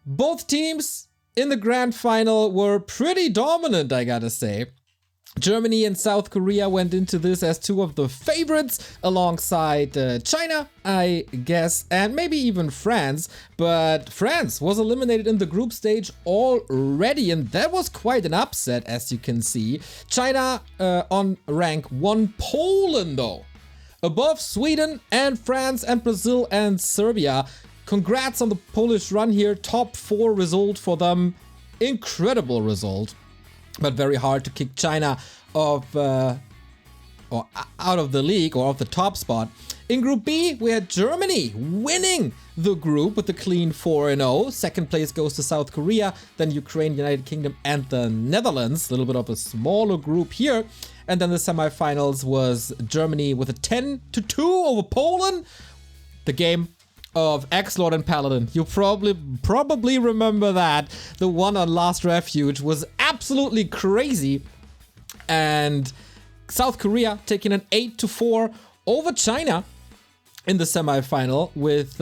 both teams in the grand final were pretty dominant, I gotta say. Germany and South Korea went into this as two of the favorites alongside China, I guess, and maybe even France. But France was eliminated in the group stage already, and that was quite an upset, as you can see. China on rank 1, Poland though, above Sweden and France and Brazil and Serbia. Congrats on the Polish run here, top 4 result for them, incredible result. But very hard to kick China off or out of the league or off the top spot. In Group B, we had Germany winning the group with a clean 4-0. Second place goes to South Korea, then Ukraine, United Kingdom, and the Netherlands. A little bit of a smaller group here. And then the semifinals was Germany with a 10-2 over Poland. The game of XlorD and Paladin. You probably remember that. The one on Last Refuge was absolutely crazy. And South Korea taking an 8-4 over China in the semifinal, with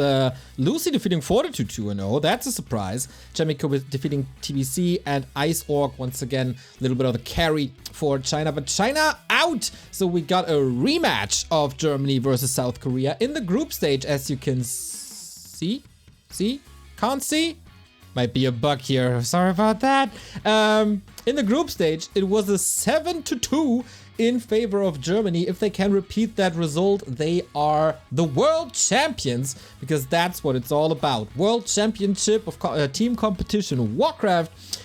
Lucy defeating Fortitude 2-0. That's a surprise. Chaemiko with defeating TBC, and Ice Orc once again a little bit of the carry for China, but China out. So we got a rematch of Germany versus South Korea in the group stage, as you can see. Can't see? Might be a bug here. Sorry about that. In the group stage, it was a 7-2 in favor of Germany. If they can repeat that result, they are the world champions, because that's what it's all about. World Championship of team competition Warcraft.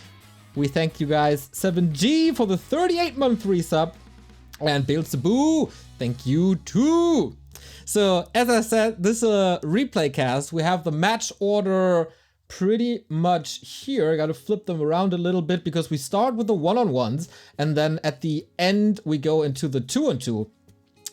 We thank you guys. 7G for the 38-month resub. And Beelzebub, thank you too. So, as I said, this is a replay cast. We have the match order pretty much here. I gotta flip them around a little bit because we start with the one-on-ones, and then at the end we go into the 2-on-2.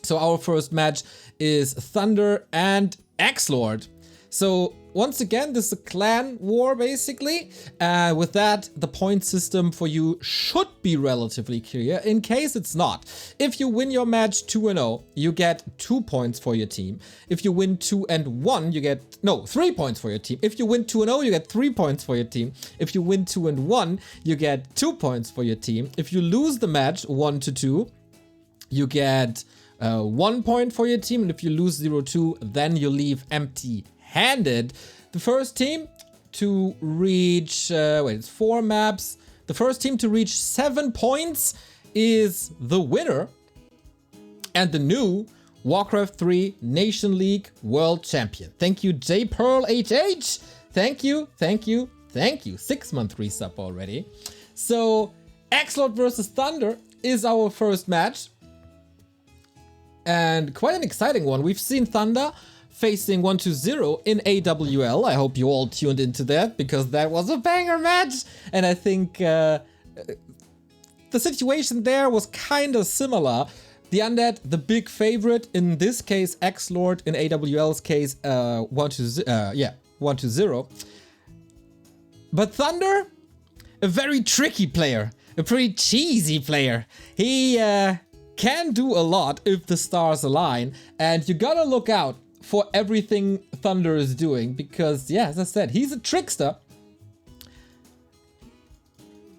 So our first match is Thunder and XlorD. So once again, this is a clan war basically. With that, the point system for you should be relatively clear. In case it's not, if you win your match 2-0, you get 2 points for your team. If you win 2-1, you get 3 points for your team. If you win 2-0, you get 3 points for your team. If you win 2-1, you get 2 points for your team. If you lose the match 1-2, you get 1 point for your team. And if you lose 0-2, then you leave empty-handed. The first team to reach, it's 4 maps. The first team to reach 7 points is the winner and the new Warcraft 3 Nation League World Champion. Thank you, JPearlHH. Thank you. 6-month resub already. So XlorD versus Thunder is our first match. And quite an exciting one. We've seen Thunder facing 1-0 in AWL. I hope you all tuned into that, because that was a banger match. And I think the situation there was kind of similar. The Undead, the big favorite, in this case XlorD, in AWL's case 1-0. But Thunder, a very tricky player, a pretty cheesy player. He can do a lot if the stars align, and you gotta look out for everything Thunder is doing, because, yeah, as I said, he's a trickster.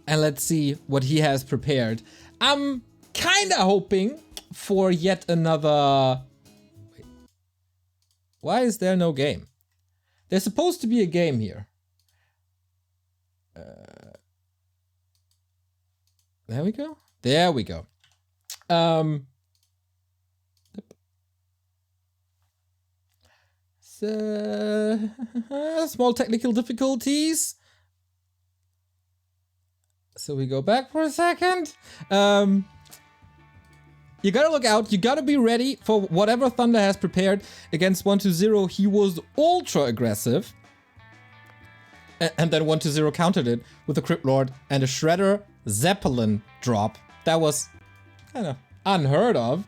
And let's see what he has prepared. I'm kind of hoping for yet another... Wait. Why is there no game? There's supposed to be a game here. There we go. There we go. Small technical difficulties. So we go back for a second. You gotta look out. You gotta be ready for whatever Thunder has prepared. Against 1-0, he was ultra aggressive. And then 1-0 countered it with a Crypt Lord and a Shredder Zeppelin drop. That was kind of unheard of.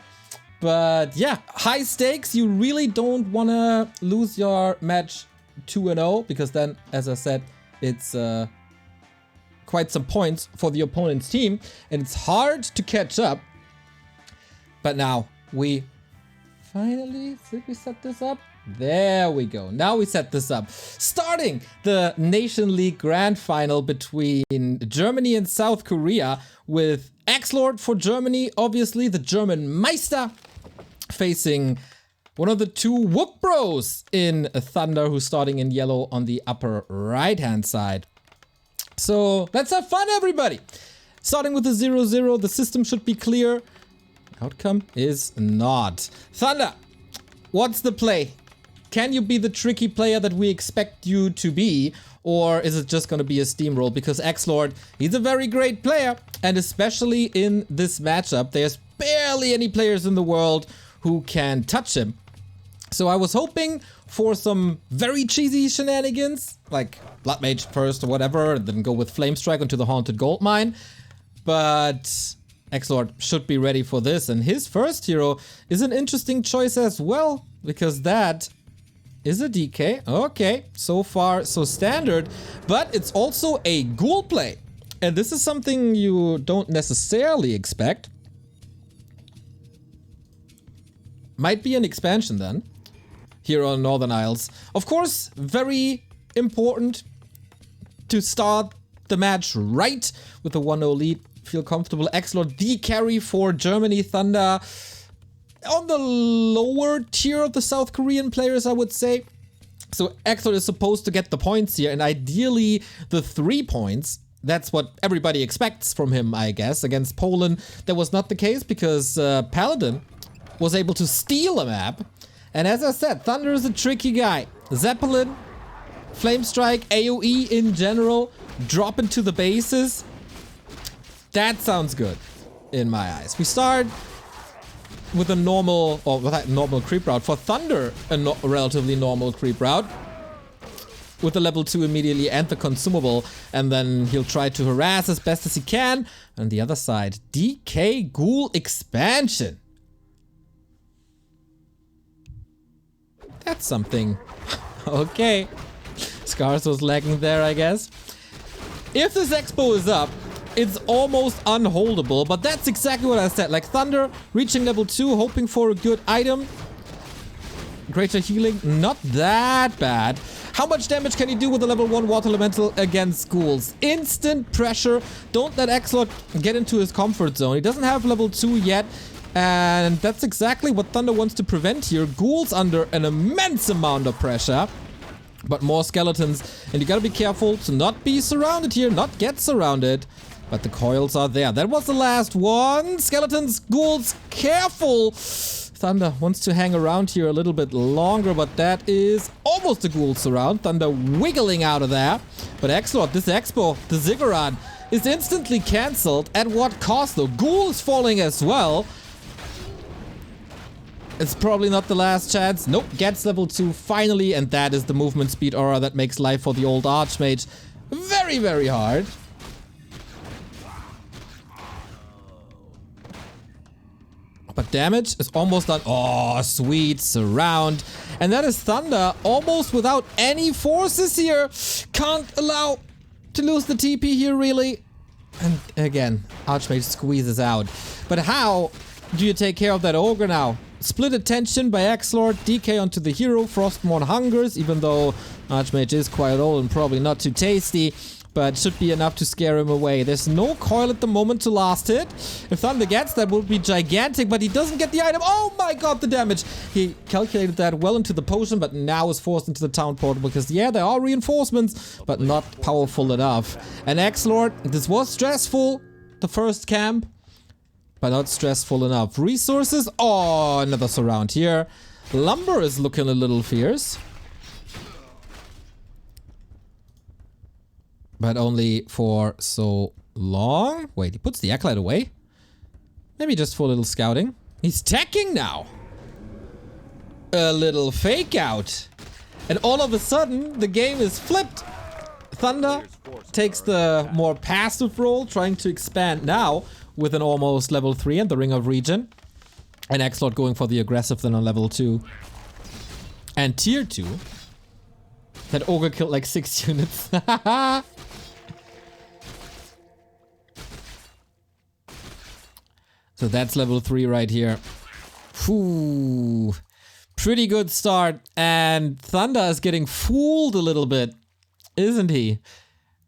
But yeah, high stakes. You really don't want to lose your match 2-0, because then, as I said, it's quite some points for the opponent's team, and it's hard to catch up. But now we finally, did we set this up? There we go. Now we set this up. Starting the Nation League Grand Final between Germany and South Korea with XlorD for Germany, obviously the German Meister, facing one of the two Wook Bros in Thunder, who's starting in yellow on the upper right-hand side. So let's have fun, everybody. Starting with the 0-0, the system should be clear. Outcome is not. Thunder, what's the play? Can you be the tricky player that we expect you to be? Or is it just going to be a steamroll? Because XlorD, he's a very great player. And especially in this matchup, there's barely any players in the world who can touch him. So I was hoping for some very cheesy shenanigans, like Blood Mage first or whatever, and then go with Flame Strike onto the Haunted Goldmine. But XlorD should be ready for this. And his first hero is an interesting choice as well, because that is a DK. Okay, so far so standard, but it's also a ghoul play. And this is something you don't necessarily expect. Might be an expansion then, here on Northern Isles. Of course, very important to start the match right with a 1-0 lead. Feel comfortable. XlorD, the carry for Germany. Thunder on the lower tier of the South Korean players, I would say. So XlorD is supposed to get the points here, and ideally the 3 points. That's what everybody expects from him, I guess. Against Poland, that was not the case because Paladin was able to steal a map. And as I said, Thunder is a tricky guy. Zeppelin, Flame Strike, AoE in general, drop into the bases. That sounds good in my eyes. We start with a normal, or with a normal creep route. For Thunder, a relatively normal creep route. With the level 2 immediately and the consumable. And then he'll try to harass as best as he can. On the other side, DK Ghoul expansion. That's something. Okay. Scars was lagging there, I guess. If this expo is up, it's almost unholdable, but that's exactly what I said. Like Thunder reaching level 2, hoping for a good item. Greater healing, not that bad. How much damage can he do with a level 1 water elemental against ghouls? Instant pressure. Don't let XlorD get into his comfort zone. He doesn't have level 2 yet. And that's exactly what Thunder wants to prevent here. Ghouls under an immense amount of pressure. But more skeletons. And you gotta be careful to not be surrounded here. Not get surrounded. But the coils are there. That was the last one. Skeletons, ghouls, careful. Thunder wants to hang around here a little bit longer, but that is almost a ghoul surround. Thunder wiggling out of there. But XlorD, this expo, the Ziggurat, is instantly cancelled. At what cost though? Ghouls falling as well. It's probably not the last chance. Nope, gets level 2 finally, and that is the movement speed aura that makes life for the old Archmage very, very hard. But damage is almost done. Oh, sweet surround. And that is Thunder almost without any forces here. Can't allow to lose the TP here, really. And again, Archmage squeezes out. But how do you take care of that Ogre now? Split attention by XlorD, DK onto the hero, Frostmourne hungers, even though Archmage is quite old and probably not too tasty, but should be enough to scare him away. There's no coil at the moment to last hit. If Thunder gets that, would be gigantic, but he doesn't get the item. Oh my god, the damage! He calculated that well into the potion, but now is forced into the town portal because, yeah, there are reinforcements, but not powerful enough. And XlorD, this was stressful, the first camp, but not stressful enough. Resources, oh, another surround here. Lumber is looking a little fierce. But only for so long. Wait, he puts the Acolyte away? Maybe just for a little scouting. He's teching now. A little fake out. And all of a sudden, the game is flipped. Thunder takes the more passive role, trying to expand now with an almost level 3 and the Ring of Regen. And XlorD going for the aggressive then on level 2. And tier 2. That Ogre killed like 6 units. So that's level 3 right here. Whew. Pretty good start, and Thunder is getting fooled a little bit, isn't he?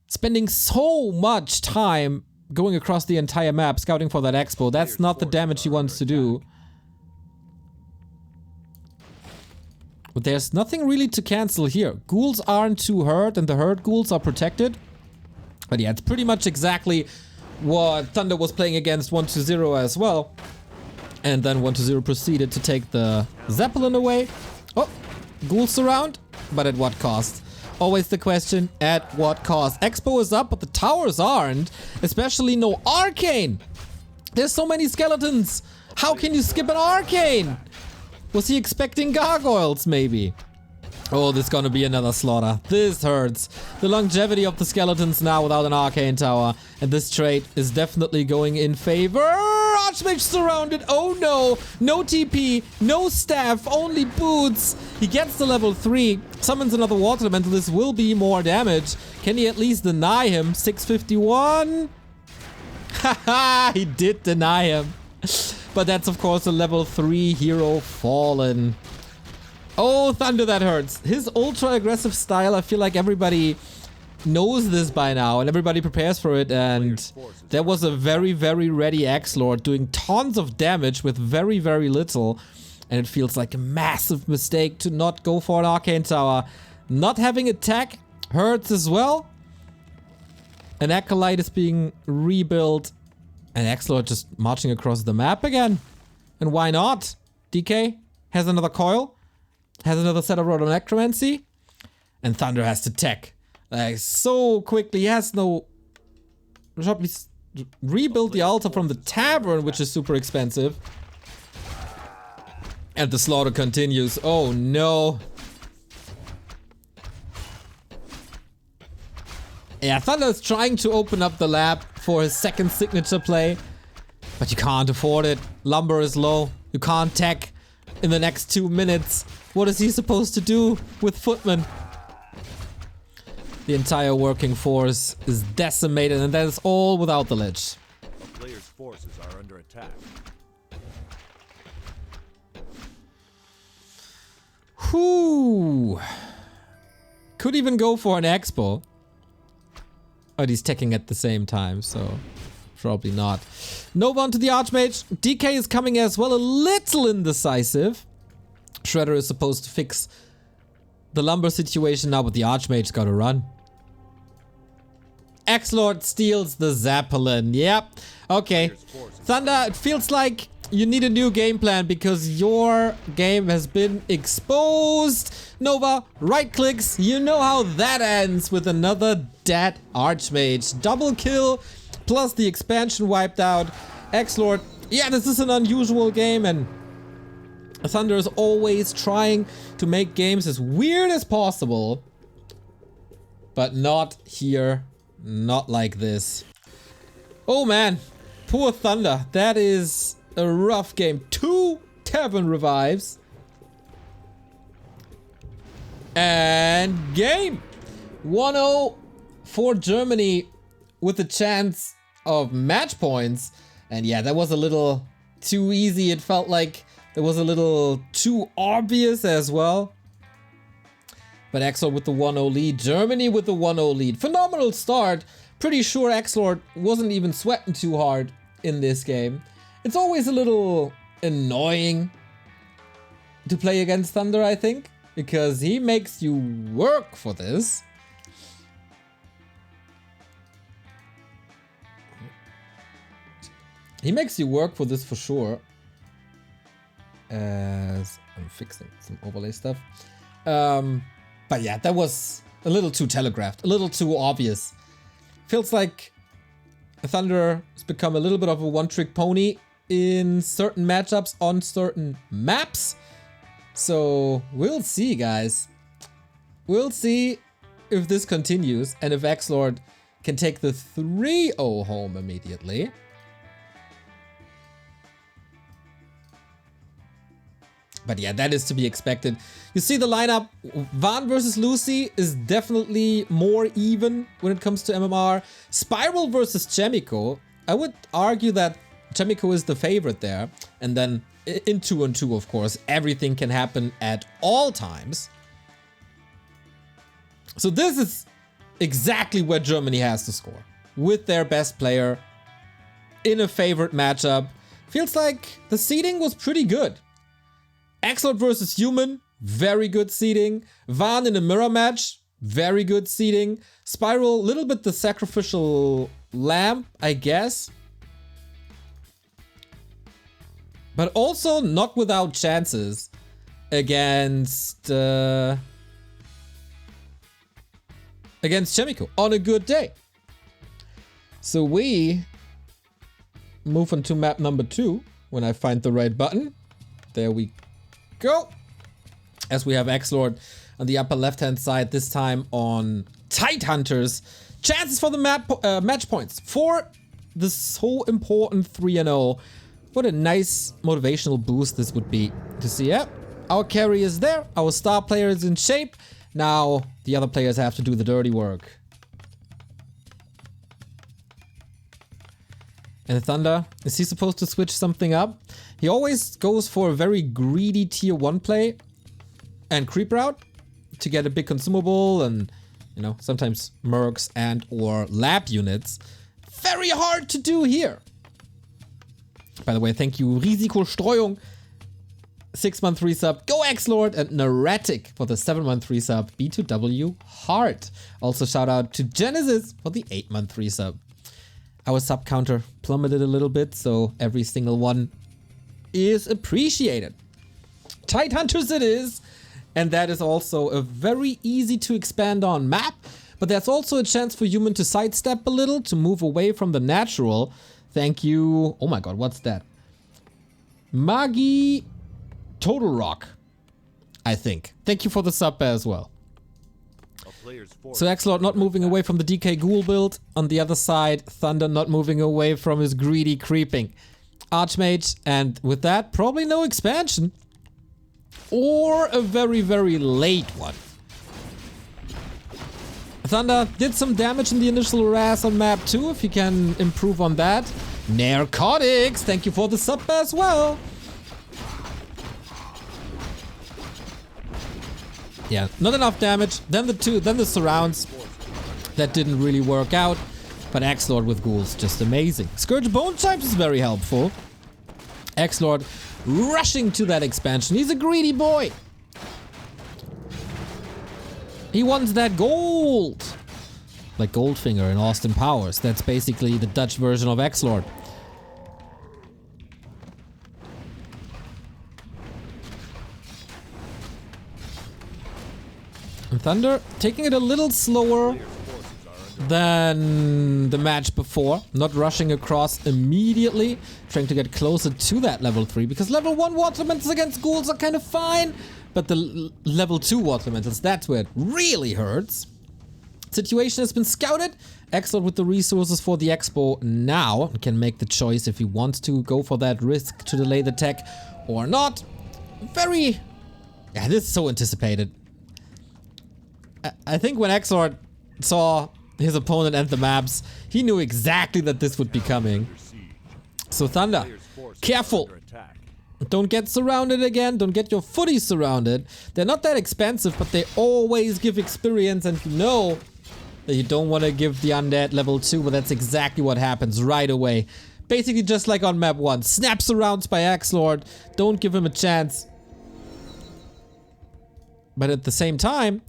Spending so much time going across the entire map scouting for that expo. That's not the damage he wants to do. But there's nothing really to cancel here. Ghouls aren't too hurt, and the hurt ghouls are protected. But yeah, it's pretty much exactly what Thunder was playing against 1-0 as well. And then 1-0 proceeded to take the Zeppelin away. Oh, ghouls around, but at what cost? Always the question, at what cost? Expo is up, but the towers aren't. Especially no Arcane. There's so many skeletons. How can you skip an Arcane? Was he expecting gargoyles, maybe? Oh, this is gonna be another slaughter. This hurts. The longevity of the skeletons now without an Arcane tower. And this trade is definitely going in favor. Archmage surrounded. Oh no. No TP. No staff. Only boots. He gets the level 3. Summons another water elemental. This will be more damage. Can he at least deny him? 651. Haha. He did deny him. But that's of course a level 3 hero fallen. Oh, Thunder, that hurts. His ultra aggressive style, I feel like everybody knows this by now and everybody prepares for it, and there was a very, very ready XlorD doing tons of damage with very, very little, and it feels like a massive mistake to not go for an Arcane Tower. Not having attack hurts as well. An Acolyte is being rebuilt, and XlorD just marching across the map again. And why not? DK has another coil. Has another set of Road on Necromancy. And Thunder has to tech. Like, so quickly. He has no... Rebuild the altar from the tavern, which is super expensive. And the slaughter continues. Oh no. Yeah, Thunder is trying to open up the lab for his second signature play. But you can't afford it. Lumber is low. You can't tech in the next 2 minutes. What is he supposed to do with Footman? The entire working force is decimated, and that is all without the Lich. The player's forces are under attack. Whoo! Could even go for an expo. But he's teching at the same time, so probably not. Nova onto the Archmage. DK is coming as well, a little indecisive. Shredder is supposed to fix the lumber situation now, but the Archmage's gotta run. XlorD steals the Zeppelin. Yep. Okay. Thunder, it feels like you need a new game plan because your game has been exposed. Nova, right clicks. You know how that ends with another dead Archmage. Double kill plus the expansion wiped out. XlorD, yeah, this is an unusual game, and Thunder is always trying to make games as weird as possible. But not here. Not like this. Oh man. Poor Thunder. That is a rough game. 2 Tavern revives. And game. 1-0 for Germany with a chance of match points. And yeah, that was a little too easy. It felt like it was a little too obvious as well. But XlorD with the 1-0 lead. Germany with the 1-0 lead. Phenomenal start. Pretty sure XlorD wasn't even sweating too hard in this game. It's always a little annoying to play against Thunder, I think. Because he makes you work for this. He makes you work for this for sure. As I'm fixing some overlay stuff. But yeah, that was a little too telegraphed, a little too obvious. Feels like Thunder has become a little bit of a one-trick pony in certain matchups on certain maps. So we'll see, guys. We'll see if this continues and if XlorD can take the 3-0 home immediately. But yeah, that is to be expected. You see the lineup, Van versus Lucy is definitely more even when it comes to MMR. Spiral versus Chaemiko. I would argue that Chaemiko is the favorite there. And then in 2-on-2, of course, everything can happen at all times. So this is exactly where Germany has to score. With their best player in a favorite matchup. Feels like the seeding was pretty good. XlorD versus Human, very good seeding. Van in a mirror match, very good seeding. Spiral, little bit the sacrificial lamb, I guess. But also not without chances against Chaemiko on a good day. So we move on to map number 2 when I find the right button. There we go. As we have XlorD on the upper left hand side, this time on Tidehunters. Chances for the match points for the so important 3-0. What a nice motivational boost this would be to see. Yeah, our carry is there, our star player is in shape. Now the other players have to do the dirty work. And Thunder, is he supposed to switch something up? He always goes for a very greedy tier 1 play and creep route to get a big consumable and, you know, sometimes mercs and or lab units. Very hard to do here. By the way, thank you Risikostreuung, 6-month resub, Go XlorD, and Neuretic for the 7-month resub, B2W Heart. Also shout out to Genesis for the 8-month resub. Our sub counter plummeted a little bit, so every single one is appreciated. Tidehunters it is, and that is also a very easy to expand on map, but there's also a chance for Human to sidestep a little, to move away from the natural. Thank you. Oh my god, what's that? Magi Total Rock, I think. Thank you for the sub as well. So XlorD not moving away from the DK Ghoul build. On the other side, Thunder not moving away from his greedy creeping Archmage. And with that, probably no expansion. Or a very, very late one. Thunder did some damage in the initial Raz on map 2, if you can improve on that. Narcotics, thank you for the sub as well. Yeah, not enough damage. Then the surrounds. That didn't really work out. But XlorD with ghouls, just amazing. Scourge Bone Chimes is very helpful. XlorD rushing to that expansion. He's a greedy boy. He wants that gold. Like Goldfinger in Austin Powers. That's basically the Dutch version of XlorD. And Thunder taking it a little slower than the match before. Not rushing across immediately. Trying to get closer to that level 3. Because level 1 water elementals against ghouls are kind of fine. But the level 2 water elementals, that's where it really hurts. Situation has been scouted. XlorD with the resources for the expo now. Can make the choice if he wants to go for that risk to delay the tech or not. Very... Yeah, this is so anticipated. I think when XlorD saw his opponent and the maps, he knew exactly that this would be coming. So Thunder, careful. Don't get surrounded again. Don't get your footies surrounded. They're not that expensive, but they always give experience, and you know that you don't want to give the undead level 2, but that's exactly what happens right away. Basically just like on map 1. Snap surrounds by XlorD. Don't give him a chance. But at the same time,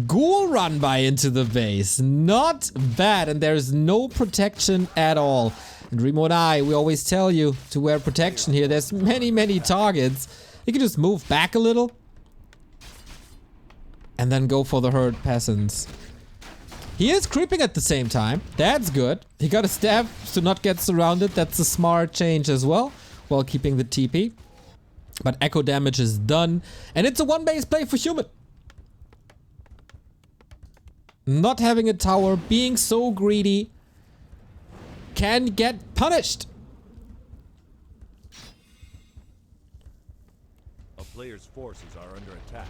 Ghoul run by into the base. Not bad, and there's no protection at all. And Remo and I, we always tell you to wear protection here. There's many targets. You can just move back a little. And then go for the herd peasants. He is creeping at the same time. That's good. He got a staff to not get surrounded. That's a smart change as well. While keeping the TP. But echo damage is done. And it's a one-base play for Human. Not having a tower, being so greedy, can get punished. A player's forces are under attack.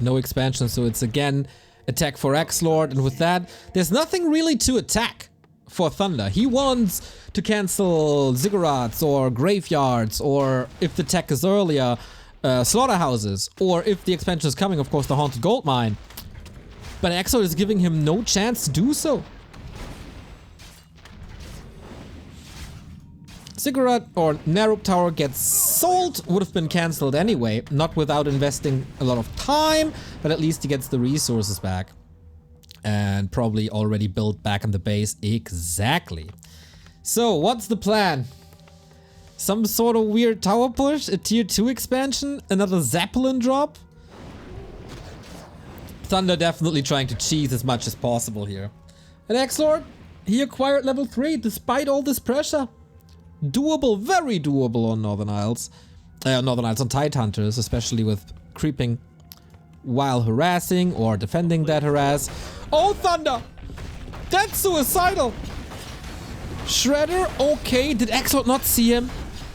No expansion, so it's again attack for XlorD, and with that, there's nothing really to attack for Thunder. He wants to cancel ziggurats or graveyards, or if the tech is earlier, slaughterhouses, or if the expansion is coming, of course, the Haunted Goldmine. But XlorD is giving him no chance to do so. Ziggurat or Narrow Tower gets sold, would have been cancelled anyway, not without investing a lot of time, but at least he gets the resources back. And probably already built back in the base. Exactly. So, what's the plan? Some sort of weird tower push? A tier 2 expansion? Another Zeppelin drop? Thunder definitely trying to cheese as much as possible here. And XlorD, he acquired level 3 despite all this pressure. Doable, very doable on Northern Isles. On Tide Hunters, especially with creeping while harassing or defending that harass. Oh, Thunder! That's suicidal! Shredder, okay. Did XlorD not see him?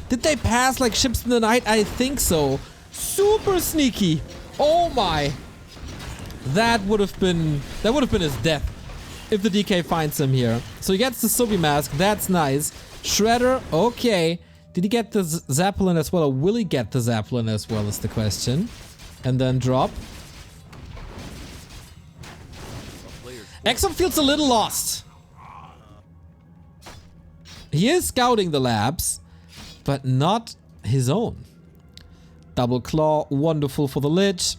Did they pass like ships in the night? I think so. Super sneaky. Oh my. That would have been his death if the DK finds him here. So he gets the Subi mask. That's nice. Shredder, okay. Did he get the Zeppelin as well, or will he get the Zeppelin as well is the question. And then drop. XlorD feels a little lost. He is scouting the labs, but not his own. Double Claw, wonderful for the Lich.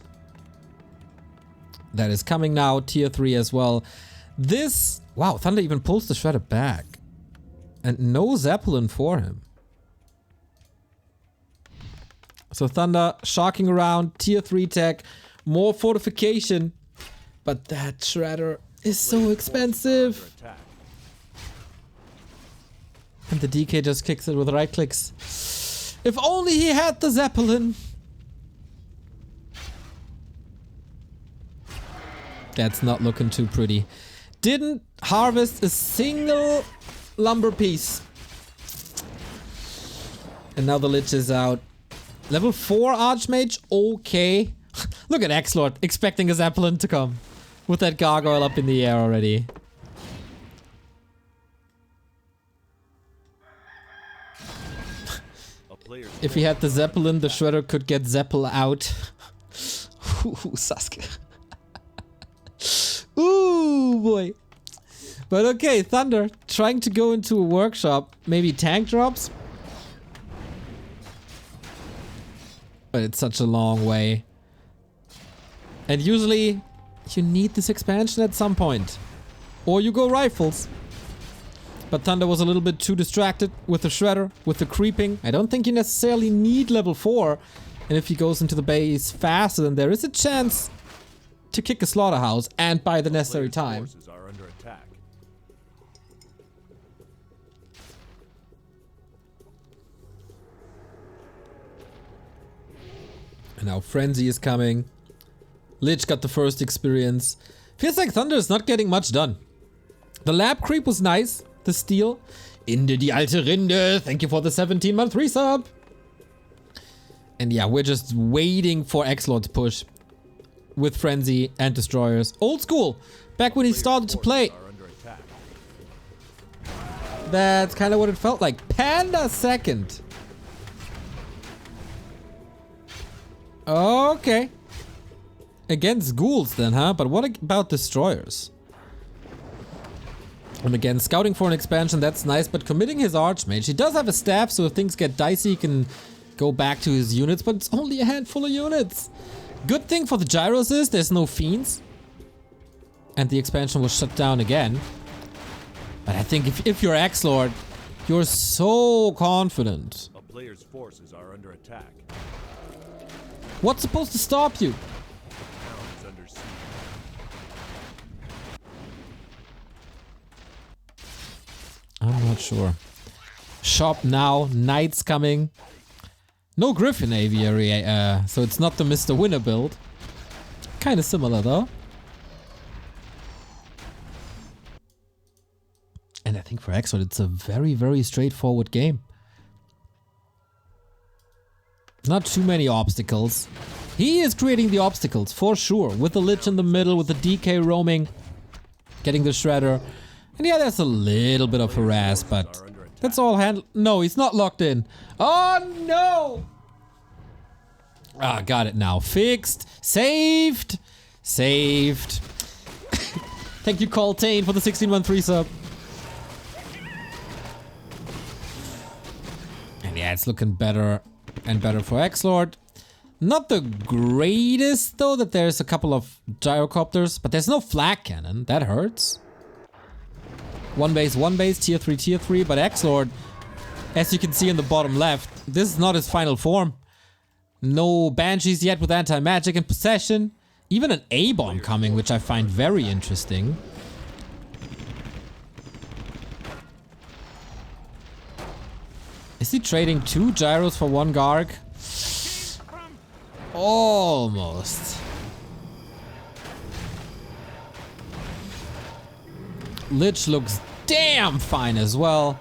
That is coming now, tier 3 as well. This, wow, Thunder even pulls the Shredder back. And no Zeppelin for him. So Thunder shocking around, tier 3 tech, more fortification. But that Shredder is so expensive. And the DK just kicks it with right clicks. If only he had the Zeppelin. That's not looking too pretty. Didn't harvest a single lumber piece. And now the Lich is out. Level 4 Archmage, okay. Look at XlorD expecting a Zeppelin to come. With that gargoyle up in the air already. If he had the Zeppelin, the Shredder could get Zeppel out. Ooh, Sasuke. Ooh, boy. But okay, Thunder trying to go into a workshop. Maybe tank drops? But it's such a long way. And usually you need this expansion at some point. Or you go rifles. But Thunder was a little bit too distracted with the Shredder, with the creeping. I don't think you necessarily need level 4. And if he goes into the base faster, then there is a chance to kick a slaughterhouse and buy the necessary time. Are under attack. And now Frenzy is coming. Lich got the first experience. Feels like Thunder is not getting much done. The lab creep was nice. The steal. Inde die alte Rinde. Thank you for the 17-month resub. And yeah, we're just waiting for XlorD's push. With Frenzy and Destroyers. Old school. Back when he started to play. That's kind of what it felt like. Panda second. Okay. Against ghouls then, huh? But what about Destroyers? And again, scouting for an expansion, that's nice, but committing his Archmage. He does have a staff, so if things get dicey, he can go back to his units, but it's only a handful of units. Good thing for the Gyros is there's no Fiends. And the expansion was shut down again. But I think if you're XlorD, you're so confident. A player's forces are under attack. What's supposed to stop you? Under siege. I'm not sure. Shop now, Knight's coming. No Griffin Aviary, so it's not the Mr. Winner build. Kind of similar though. And I think for XlorD it's a very, very straightforward game. Not too many obstacles. He is creating the obstacles for sure. With the Lich in the middle, with the DK roaming. Getting the Shredder. And yeah, there's a little bit of harass, but that's all handled. No, he's not locked in. Oh no! Ah, got it now. Fixed. Saved. Saved. Thank you, Coltane, for the 1613 sub. And yeah, it's looking better and better for XlorD. Not the greatest, though, that there's a couple of gyrocopters, but there's no flag cannon. That hurts. One base, tier 3, but XlorD, as you can see in the bottom left, this is not his final form. No Banshees yet with anti-magic in possession. Even an A-bomb coming, which I find very interesting. Is he trading 2 gyros for 1 Garg? Almost. Lich looks damn fine as well.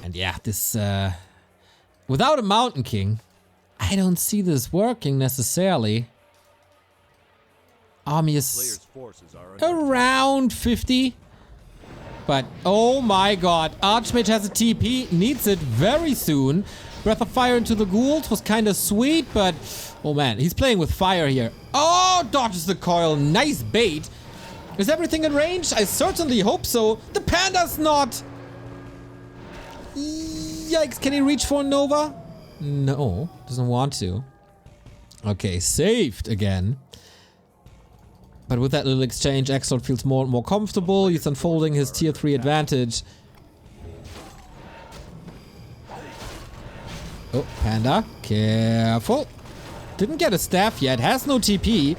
And yeah, this, without a Mountain King, I don't see this working necessarily. Army is around 50. But, oh my god, Archmage has a TP, needs it very soon. Breath of Fire into the ghouls was kind of sweet, but... Oh man, he's playing with fire here. Oh, dodges the coil, nice bait. Is everything in range? I certainly hope so. The panda's not! Yikes, can he reach for Nova? No, doesn't want to. Okay, saved again. But with that little exchange, XlorD feels more and more comfortable. He's unfolding his tier 3 advantage. Oh, Panda. Careful. Didn't get a staff yet. Has no TP.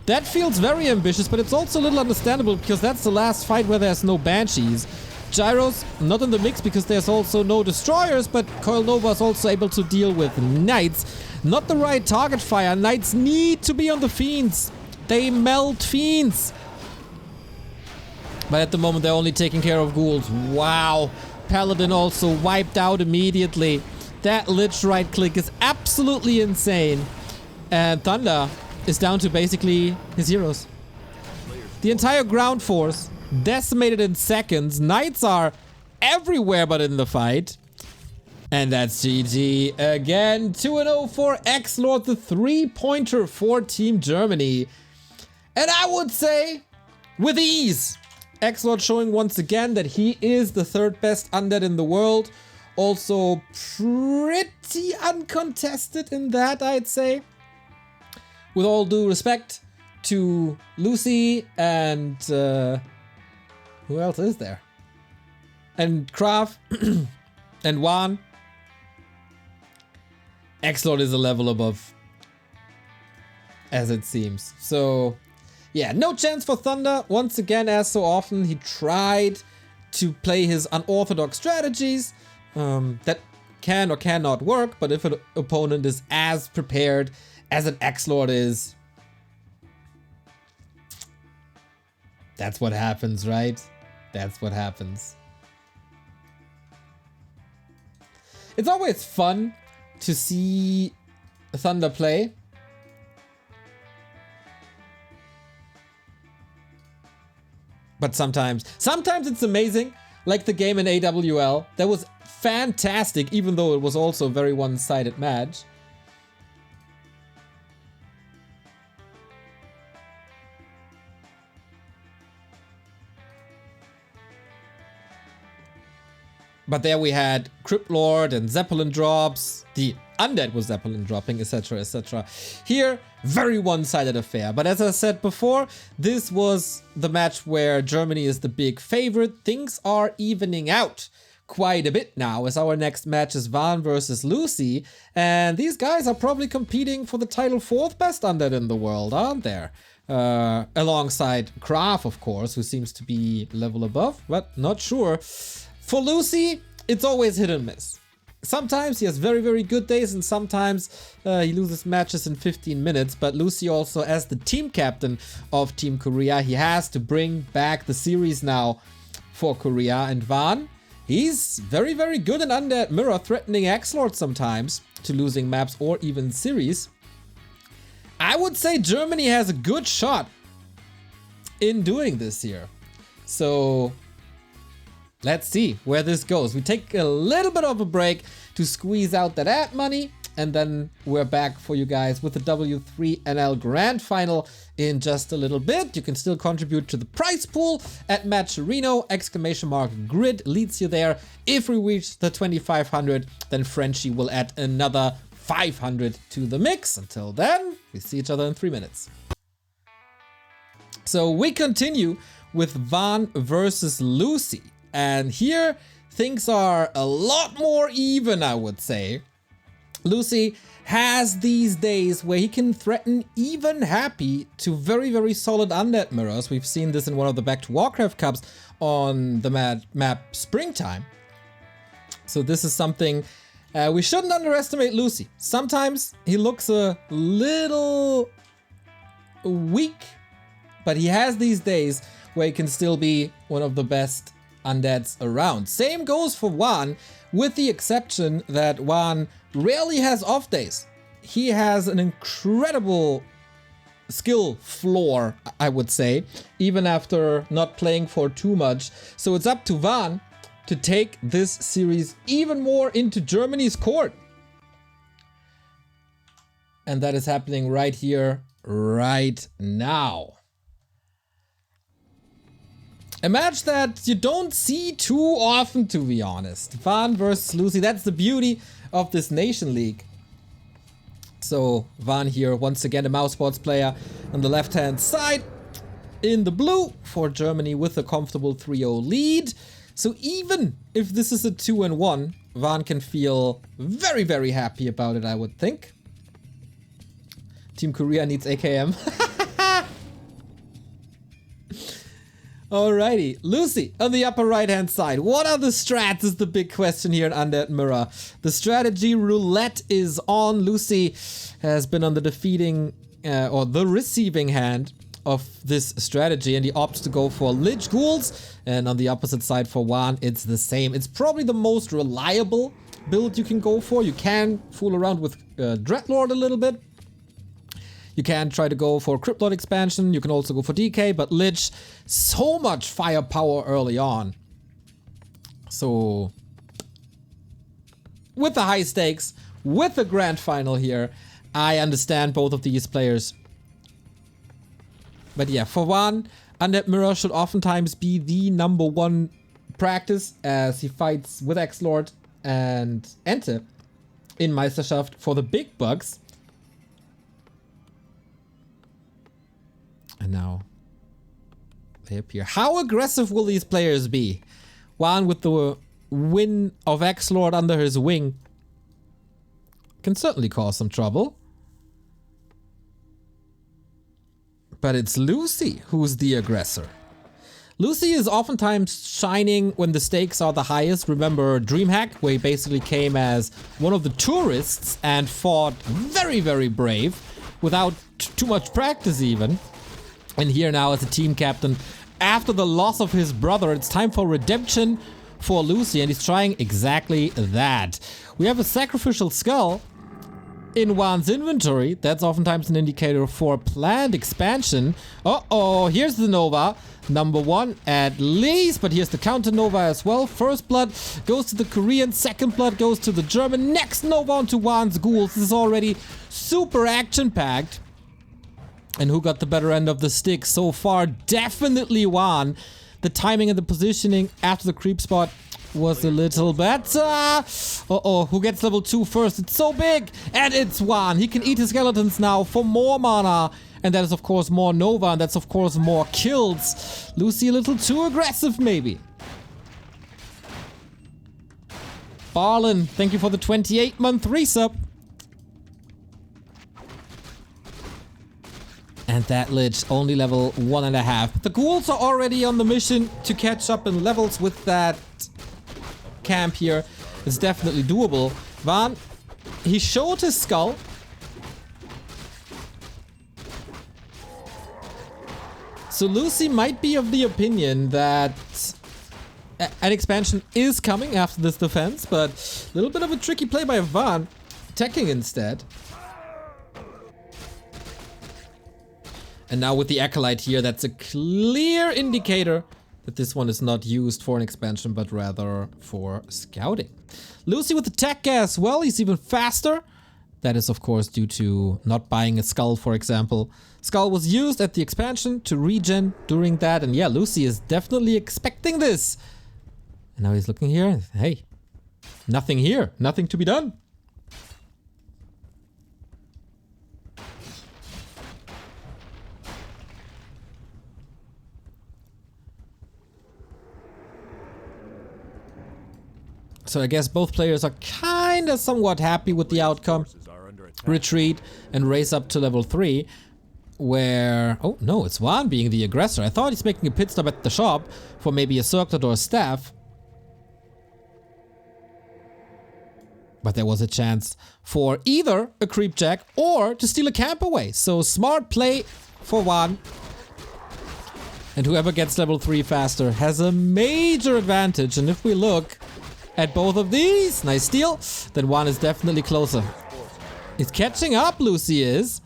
That feels very ambitious, but it's also a little understandable because that's the last fight where there's no Banshees. Gyros, not in the mix because there's also no Destroyers, but Coil Nova is also able to deal with Knights. Not the right target fire. Knights need to be on the Fiends. They melt Fiends. But at the moment, they're only taking care of ghouls. Wow. Paladin also wiped out immediately. That Lich right click is absolutely insane. And Thunder is down to basically his heroes. The entire ground force decimated in seconds. Knights are everywhere but in the fight. And that's GG again. 2-0 for XlorD, the 3-pointer for Team Germany. And I would say, with ease, XlorD showing once again that he is the 3rd best undead in the world. Also pretty uncontested in that, I'd say. With all due respect to Lucy and... who else is there? And Krav and Juan. XlorD is a level above, as it seems. So... yeah, no chance for Thunder. Once again, as so often, he tried to play his unorthodox strategies that can or cannot work, but if an opponent is as prepared as an XlorD is, that's what happens, right? That's what happens. It's always fun to see Thunder play. But sometimes it's amazing, like the game in AWL. That was fantastic, even though it was also a very one-sided match. But there we had Crypt Lord and Zeppelin drops. The undead was Zeppelin dropping, etc, etc. Here, very one-sided affair. But as I said before, this was the match where Germany is the big favorite. Things are evening out quite a bit now, as our next match is Van versus Lucy. And these guys are probably competing for the title 4th best undead in the world, aren't there? Alongside Krav, of course, who seems to be level above, but not sure. For Lucy, it's always hit and miss. Sometimes he has very, very good days, and sometimes he loses matches in 15 minutes. But Lucy also, as the team captain of Team Korea, he has to bring back the series now for Korea. And Van, he's very, very good in Undead Mirror, threatening XlorD sometimes to losing maps or even series. I would say Germany has a good shot in doing this here. So... Let's see where this goes. We take a little bit of a break to squeeze out that ad money, and then we're back for you guys with the W3 NL Grand Final in just a little bit. You can still contribute to the prize pool at Matcherino, !grid leads you there. If we reach the 2500, then Frenchie will add another 500 to the mix. Until then, we see each other in 3 minutes. So we continue with Van versus Lucy. And here things are a lot more even, I would say. Lucy has these days where he can threaten even Happy to very, very solid undead mirrors. We've seen this in one of the Back to Warcraft Cups on the map Springtime. So this is something we shouldn't underestimate Lucy. Sometimes he looks a little weak, but he has these days where he can still be one of the best undeads around. Same goes for Juan, with the exception that Juan rarely has off days. He has an incredible skill floor, I would say, even after not playing for too much. So it's up to Juan to take this series even more into Germany's court. And that is happening right here, right now. A match that you don't see too often, to be honest. Van versus Lucy, that's the beauty of this Nation League. So Van here, once again a mouse sports player on the left hand side in the blue for Germany with a comfortable 3-0 lead. So even if this is a 2-1, Van can feel very, very happy about it, I would think. Team Korea needs AKM. Alrighty, Lucy on the upper right hand side. What are the strats is the big question here in Undead Mirror. The strategy roulette is on. Lucy has been on the defeating or the receiving hand of this strategy, and he opts to go for Lich Ghouls. And on the opposite side for Juan, it's the same. It's probably the most reliable build you can go for. You can fool around with Dreadlord a little bit. You can try to go for Cryptlord expansion. You can also go for DK, but Lich, so much firepower early on. So, with the high stakes, with the grand final here, I understand both of these players. But yeah, for Juan, Undead Mirror should oftentimes be the #1 practice as he fights with XlorD and Ente in Meisterschaft for the big bucks. And now they appear. How aggressive will these players be? Juan with the win of XlorD under his wing can certainly cause some trouble. But it's Lucy who's the aggressor. Lucy is oftentimes shining when the stakes are the highest. Remember DreamHack, where he basically came as one of the tourists and fought very, very brave without too much practice even. And here now as a team captain, after the loss of his brother, it's time for redemption for Lucy, and he's trying exactly that. We have a sacrificial skull in Juan's inventory. That's oftentimes an indicator for planned expansion. Uh-oh, here's the Nova. #1 at least, but here's the counter Nova as well. First blood goes to the Korean, second blood goes to the German. Next Nova onto Juan's Ghouls. This is already super action-packed. And who got the better end of the stick so far? Definitely Juan. The timing and the positioning after the creep spot was a little better. Uh-oh, who gets level 2 first? It's so big! And it's Juan. He can eat his skeletons now for more mana. And that is of course more Nova, and that's of course more kills. Lucy a little too aggressive maybe. Barlin, thank you for the 28-month resub. And that Lich only level 1.5. The Ghouls are already on the mission to catch up in levels with that camp here. It's definitely doable. Van, he showed his skull. So Lucy might be of the opinion that an expansion is coming after this defense, but a little bit of a tricky play by Van, attacking instead. And now with the Acolyte here, that's a clear indicator that this one is not used for an expansion, but rather for scouting. Lucy with the tech gas, well, he's even faster. That is, of course, due to not buying a skull, for example. Skull was used at the expansion to regen during that. And yeah, Lucy is definitely expecting this. And now he's looking here. Hey, nothing here. Nothing to be done. So I guess both players are kind of somewhat happy with the outcome. Retreat and race up to level 3. Where... Oh, no, it's Juan being the aggressor. I thought he's making a pit stop at the shop for maybe a circlet or a staff. But there was a chance for either a creep jack or to steal a camp away. So smart play for Juan. And whoever gets level 3 faster has a major advantage. And if we look at both of these, nice steal, then Juan is definitely closer. He's catching up, Lucy is.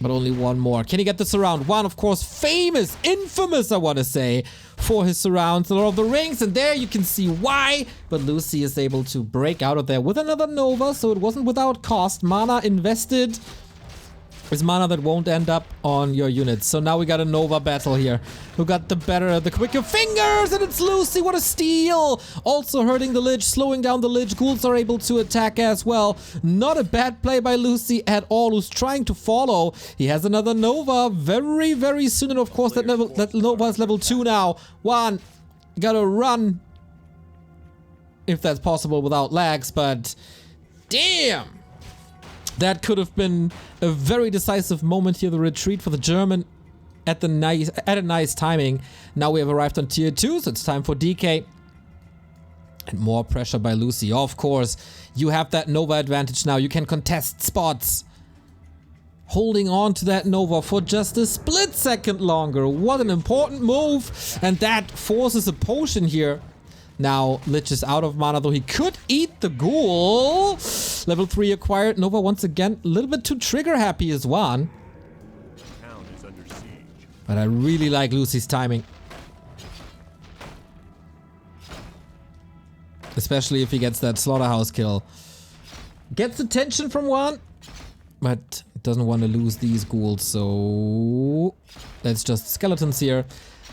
But only one more. Can he get the surround? Juan, of course, famous, infamous, I want to say, for his surrounds, Lord of the Rings. And there you can see why. But Lucy is able to break out of there with another Nova. So it wasn't without cost. Mana invested is mana that won't end up on your units. So now we got a Nova battle here. Who got the quicker fingers? And it's Lucy. What a steal. Also hurting the Lich, slowing down the Lich. Ghouls are able to attack as well. Not a bad play by Lucy at all, who's trying to follow. He has another Nova very, very soon. And of course that Nova is level 2 now. Juan, gotta run. If that's possible without lags, but damn. That could have been a very decisive moment here. The retreat for the German at a nice timing. Now we have arrived on tier 2, so it's time for DK. And more pressure by Lucy. Of course, you have that Nova advantage now. You can contest spots. Holding on to that Nova for just a split second longer. What an important move. And that forces a potion here. Now, Lich is out of mana, though he could eat the ghoul. Level 3 acquired. Nova once again, a little bit too trigger happy as Juan. Town is under siege. But I really like Lucy's timing. Especially if he gets that slaughterhouse kill. Gets attention from Juan, but doesn't want to lose these ghouls, so that's just skeletons here.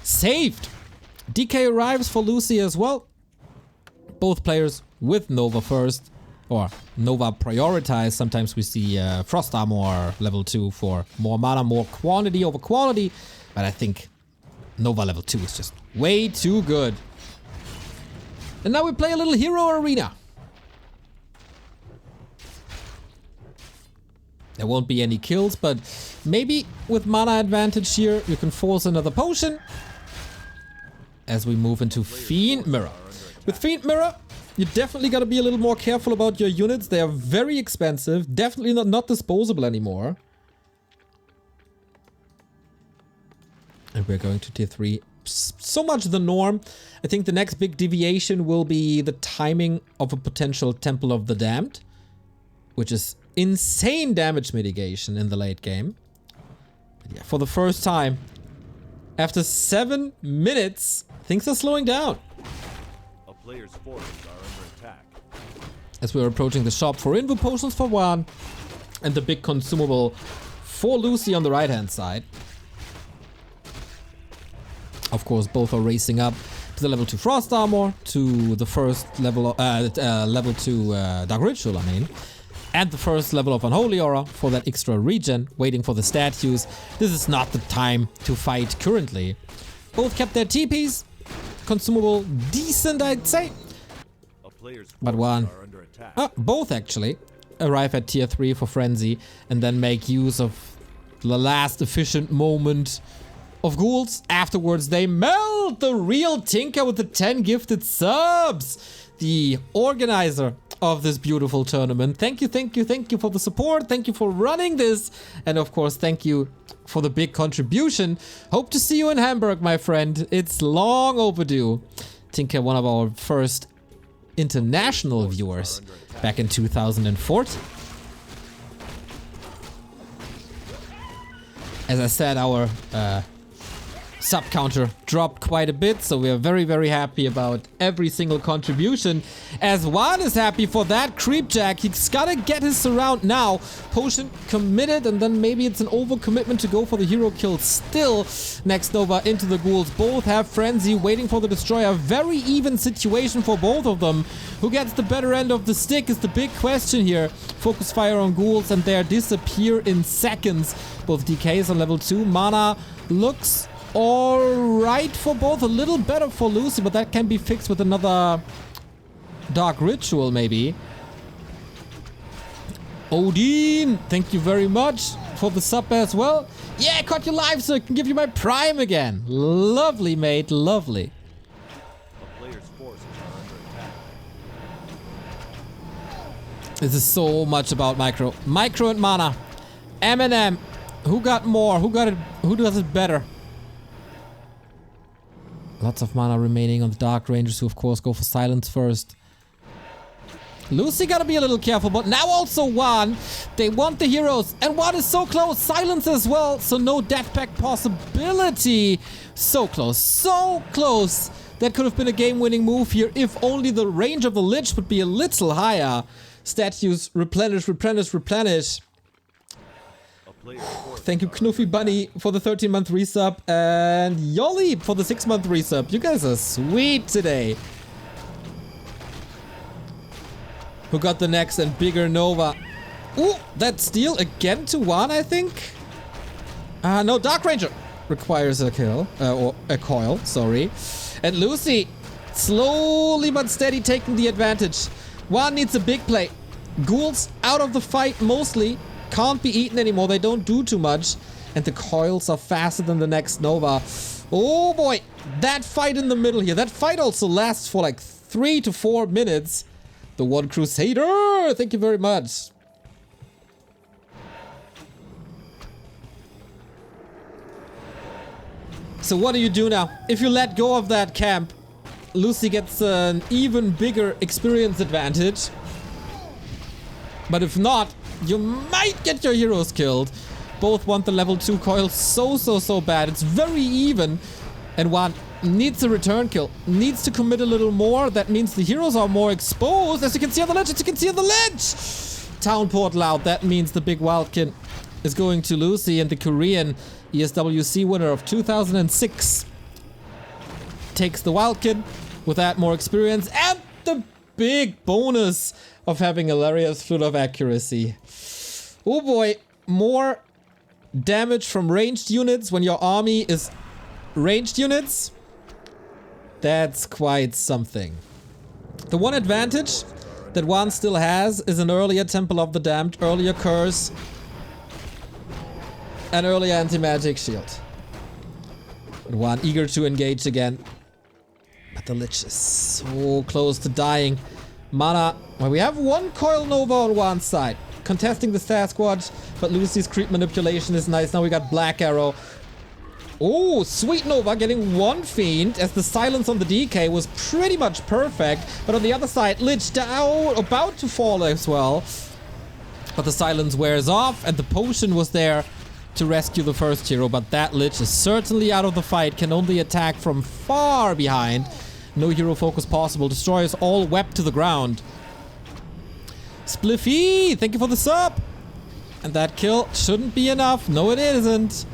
Saved! DK arrives for Lucy as well. Both players with Nova first, or Nova prioritized. Sometimes we see Frost Armor level 2 for more mana, more quantity over quality. But I think Nova level 2 is just way too good. And now we play a little hero arena. There won't be any kills, but maybe with mana advantage here, you can force another potion. As we move into Fiend Mirror. With Fiend Mirror, you definitely gotta be a little more careful about your units. They are very expensive, definitely not disposable anymore. And we're going to tier 3. So much the norm. I think the next big deviation will be the timing of a potential Temple of the Damned, which is insane damage mitigation in the late game. But yeah, for the first time, after 7 minutes, things are slowing down. A player's forces are under attack. As we're approaching the shop for Invo Potions for Juan and the big consumable for Lucy on the right hand side. Of course, both are racing up to the level 2 Frost Armor, to the first level, level 2 Dark Ritual, I mean. And the first level of Unholy Aura for that extra regen, waiting for the statues. This is not the time to fight currently. Both kept their TPs. Consumable decent, I'd say. But one, both actually, arrive at tier 3 for Frenzy and then make use of the last efficient moment of ghouls. Afterwards, they melt the real Tinker with the 10 gifted subs. The organizer of this beautiful tournament. Thank you for the support. Thank you for running this. And of course, thank you for the big contribution. Hope to see you in Hamburg, my friend. It's long overdue. Tinker, one of our first international viewers back in 2014. As I said, our Sub counter dropped quite a bit, so we are very, very happy about every single contribution. As Juan is happy for that creep jack, he's gotta get his surround now. Potion committed, and then maybe it's an overcommitment to go for the hero kill still. Next over into the ghouls. Both have frenzy waiting for the destroyer. Very even situation for both of them. Who gets the better end of the stick is the big question here. Focus fire on ghouls and they disappear in seconds. Both DKs on level 2. Mana looks alright for both. A little better for Lucy, but that can be fixed with another Dark Ritual maybe. Odin, thank you very much for the sub as well. Yeah, I caught you live so I can give you my prime again. Lovely, mate, lovely. A player's forces are under attack. This is so much about micro. Micro and mana. M&M. Who got more? Who got it? Who does it better? Lots of mana remaining on the Dark Rangers, who of course go for silence first. Lucy gotta be a little careful, but now also Juan. They want the heroes, and Juan is so close. Silence as well, so no death pack possibility. So close, so close. That could have been a game-winning move here if only the range of the Lich would be a little higher. Statues, replenish, replenish, replenish. Thank you, Knuffy Bunny, for the 13-month resub, and Yoli for the 6-month resub. You guys are sweet today. Who got the next and bigger Nova? Ooh, that steal again to Juan, I think? No, Dark Ranger requires a kill, or a coil, sorry. And Lucy, slowly but steady taking the advantage. Juan needs a big play. Ghouls out of the fight mostly. Can't be eaten anymore, they don't do too much. And the coils are faster than the next Nova. Oh boy, that fight in the middle here. That fight also lasts for like 3 to 4 minutes. The One Crusader, thank you very much. So what do you do now? If you let go of that camp, Lucy gets an even bigger experience advantage. But if not, you might get your heroes killed. Both want the level 2 coil so bad. It's very even. And Juan needs a return kill. Needs to commit a little more. That means the heroes are more exposed. As you can see on the ledge, as you can see on the ledge. Town portal out. That means the big wildkin is going to Lucy, and the Korean ESWC winner of 2006 takes the wildkin with that more experience and the big bonus of having hilarious Flute of Accuracy. Oh boy, more damage from ranged units when your army is ranged units. That's quite something. The one advantage that Juan still has is an earlier Temple of the Damned, earlier Curse, and earlier Anti-Magic Shield. But Juan eager to engage again. But the Lich is so close to dying. Mana, well, we have one Coil Nova on one side, contesting the Sasquatch, but Lucy's creep manipulation is nice. Now we got Black Arrow. Oh, Sweet Nova getting one Fiend, as the silence on the DK was pretty much perfect. But on the other side, Lich down, about to fall as well. But the silence wears off, and the potion was there to rescue the first hero. But that Lich is certainly out of the fight, can only attack from far behind. No hero focus possible. Destroyers all wept to the ground. Spliffy, thank you for the sub. And that kill shouldn't be enough. No, it isn't.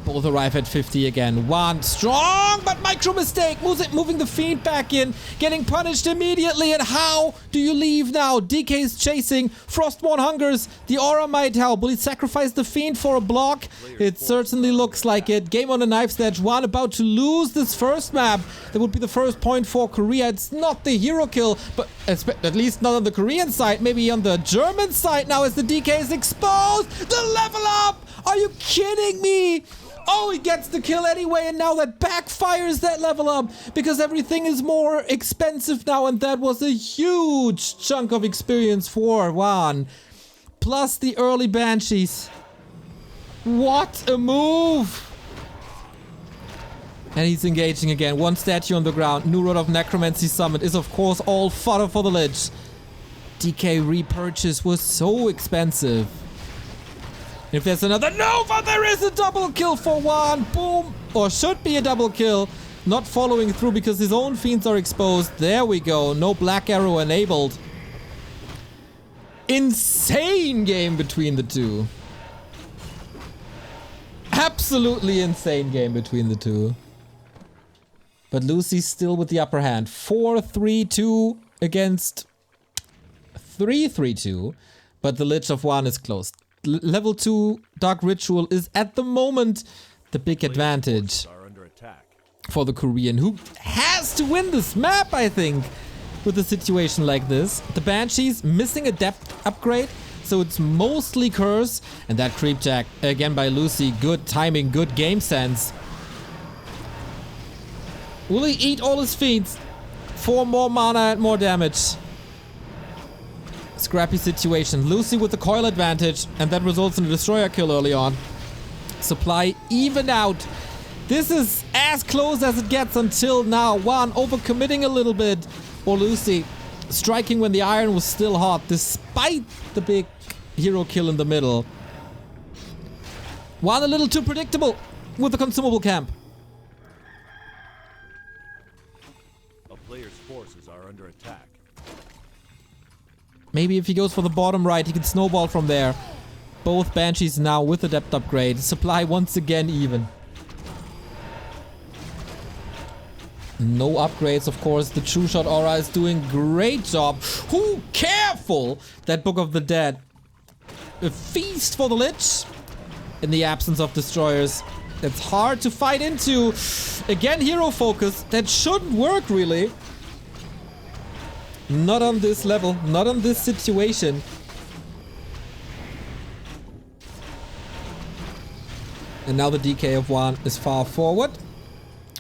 Both arrive at 50 again. One strong, but micro mistake. Moving the Fiend back in. Getting punished immediately. And how do you leave now? DK's chasing. Frostborn hungers. The aura might help. Will he sacrifice the Fiend for a block? It certainly looks like it. Game on a knife's edge. One about to lose this first map. That would be the first point for Korea. It's not the hero kill, but at least not on the Korean side. Maybe on the German side now as the DK is exposed. The level up! Are you kidding me? Oh, he gets the kill anyway, and now that backfires that level up because everything is more expensive now, and that was a huge chunk of experience for Juan. Plus the early Banshees. What a move! And he's engaging again. One statue on the ground. New Rod of Necromancy summoned is of course all fodder for the Lich. DK repurchase was so expensive. If there's another Nova, there is a double kill for Juan. Boom. Or should be a double kill. Not following through because his own fiends are exposed. There we go. No black arrow enabled. Insane game between the two. Absolutely insane game between the two. But Lucy's still with the upper hand. 4-3-2 against 3-3-2. But the Lich of Juan is closed. Level 2 Dark Ritual is at the moment the big advantage for the Korean, who has to win this map, I think, with a situation like this. The Banshee's missing a depth upgrade, so it's mostly curse. And that creep jack, again by Lucy, good timing, good game sense. Will he eat all his feats for more mana and more damage? Scrappy situation. Lucy with the coil advantage, and that results in a destroyer kill early on. Supply even out. This is as close as it gets until now. Juan overcommitting a little bit. Or Lucy striking when the iron was still hot, despite the big hero kill in the middle. Juan a little too predictable with the consumable camp. A player's forces are under attack. Maybe if he goes for the bottom right, he can snowball from there. Both Banshees now with the depth upgrade. Supply once again even. No upgrades, of course. The True Shot Aura is doing great job. Ooh, careful! That Book of the Dead. A feast for the Lich. In the absence of destroyers. It's hard to fight into. Again, hero focus. That shouldn't work, really. Not on this level. Not on this situation. And now the DK of Juan is far forward.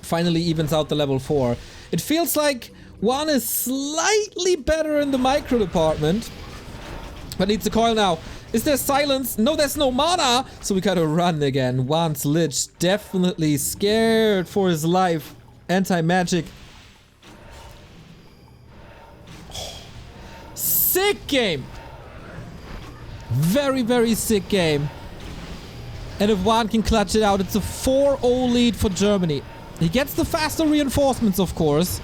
Finally evens out the level 4. It feels like Juan is slightly better in the micro department. But needs a coil now. Is there silence? No, there's no mana. So we gotta run again. Juan's Lich definitely scared for his life. Anti-magic. Oh, sick game. Very, very sick game. And if Juan can clutch it out, it's a 4-0 lead for Germany. He gets the faster reinforcements, of course.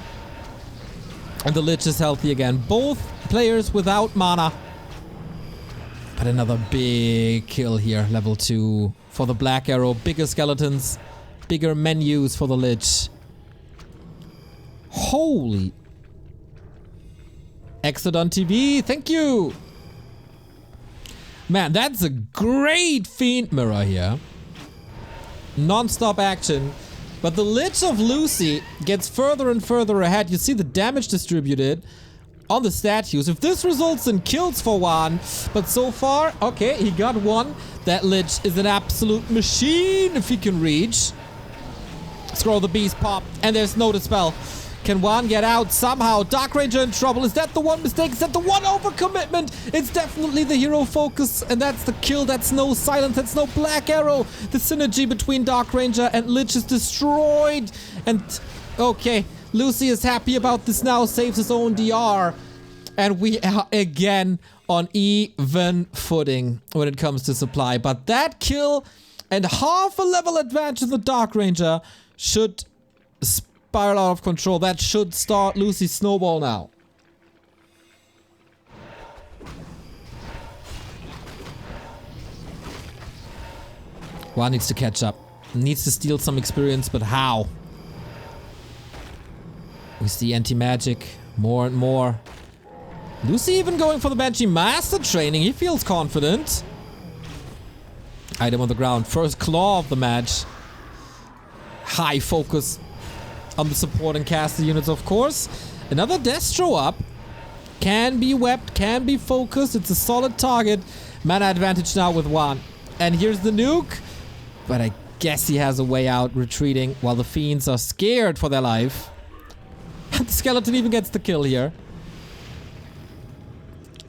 And the Lich is healthy again. Both players without mana. But another big kill here. Level 2 for the Black Arrow. Bigger skeletons. Bigger menus for the Lich. Holy. Exodon TV, thank you. Man, that's a great Fiend Mirror here. Non-stop action. But the Lich of Lucy gets further and further ahead. You see the damage distributed on the statues. If this results in kills for Juan, but so far, okay, he got one. That Lich is an absolute machine if he can reach. Scroll the Beast pop, and there's no dispel. Can Juan get out somehow? Dark Ranger in trouble. Is that the one mistake? Is that the one overcommitment? It's definitely the hero focus, and that's the kill. That's no silence. That's no Black Arrow. The synergy between Dark Ranger and Lich is destroyed. And, okay, Lucy is happy about this now. Saves his own DR. And we are again on even footing when it comes to supply. But that kill and half a level advantage of the Dark Ranger should spiral out of control. That should start Lucy's snowball now. Juan needs to catch up. Needs to steal some experience, but how? We see anti-magic more and more. Lucy even going for the Banshee Master training. He feels confident. Item on the ground. First claw of the match. High focus on the support and caster units, of course. Another Destro up. Can be wept, can be focused. It's a solid target. Mana advantage now with Juan. And here's the nuke. But I guess he has a way out, retreating while the Fiends are scared for their life. The skeleton even gets the kill here.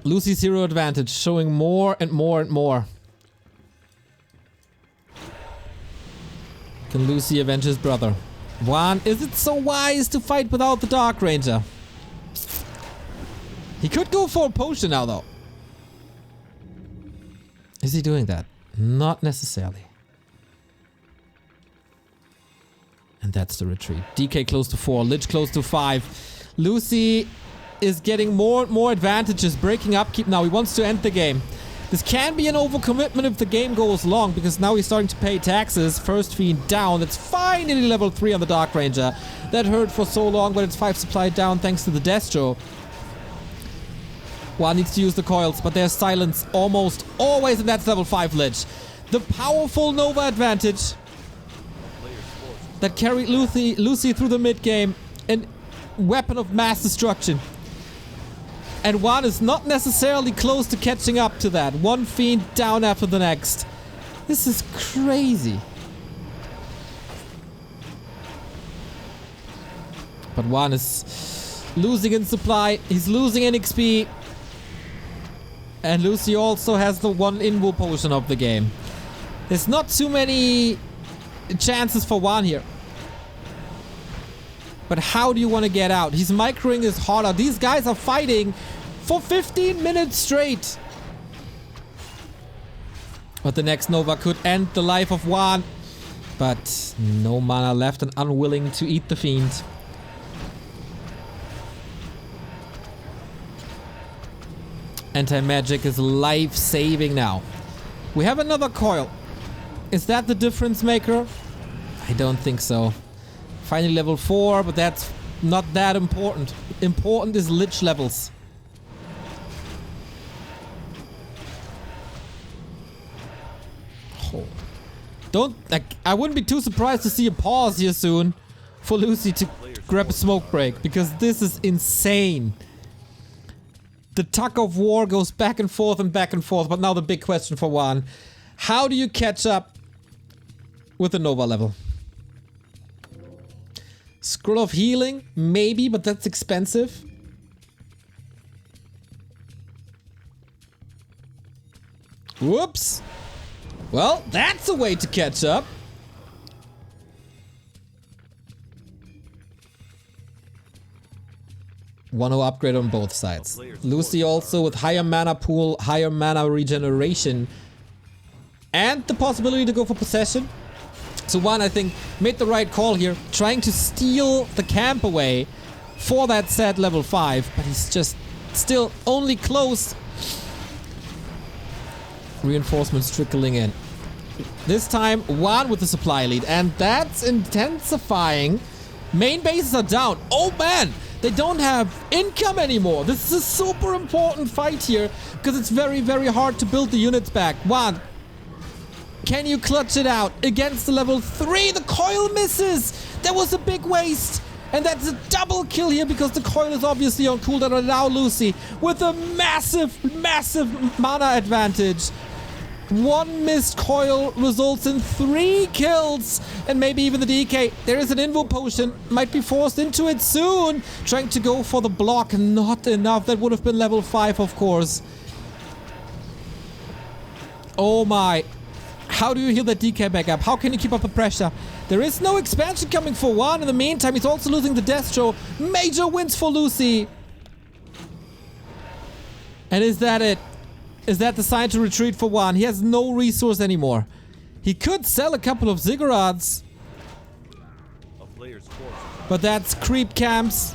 Lucy's hero advantage, showing more and more and more. Can Lucy avenge his brother? Juan, is it so wise to fight without the Dark Ranger? He could go for a potion now, though. Is he doing that? Not necessarily. And that's the retreat. DK close to 4, Lich close to 5. Lucy is getting more and more advantages, breaking upkeep now. He wants to end the game. This can be an overcommitment if the game goes long, because now he's starting to pay taxes. First Fiend down. It's finally level 3 on the Dark Ranger. That hurt for so long, but it's 5 supply down thanks to the Destro. One needs to use the coils, but there's silence almost always, and that's level 5 Lich. The powerful Nova advantage that carried Lucy through the mid game. An weapon of mass destruction. And one is not necessarily close to catching up to that. One Fiend down after the next. This is crazy. But one is losing in supply. He's losing in XP. And Lucy also has the one Invo potion of the game. There's not too many chances for one here. But how do you want to get out? He's microing his heart out. These guys are fighting for 15 minutes straight. But the next Nova could end the life of Juan. But no mana left and unwilling to eat the Fiend. Anti-magic is life-saving now. We have another coil. Is that the difference maker? I don't think so. Finally level 4, but that's not that important. Important is Lich levels. Oh. I wouldn't be too surprised to see a pause here soon for Lucy to grab a smoke break, because this is insane. The tug of war goes back and forth, but now the big question for Juan. How do you catch up with the Nova level? Scroll of Healing? Maybe, but that's expensive. Whoops. Well, that's a way to catch up. Want to upgrade on both sides. Lucy also with higher mana pool, higher mana regeneration, and the possibility to go for possession. So Juan, I think, made the right call here, trying to steal the camp away for that set level 5, but he's just still only close. Reinforcements trickling in. This time, Juan with the supply lead, and that's intensifying. Main bases are down. Oh man, they don't have income anymore. This is a super important fight here, because it's very, very hard to build the units back. Juan, can you clutch it out against the level 3? The coil misses. That was a big waste. And that's a double kill here, because the coil is obviously on cooldown. And now Lucy with a massive, massive mana advantage. One missed coil results in 3 kills. And maybe even the DK. There is an Invo potion. Might be forced into it soon. Trying to go for the block. Not enough. That would have been level 5, of course. Oh my. How do you heal that DK back up? How can you keep up the pressure? There is no expansion coming for Juan. In the meantime, he's also losing the Destro. Major wins for Lucy. And is that it? Is that the sign to retreat for Juan? He has no resource anymore. He could sell a couple of ziggurats. But that's creep camps.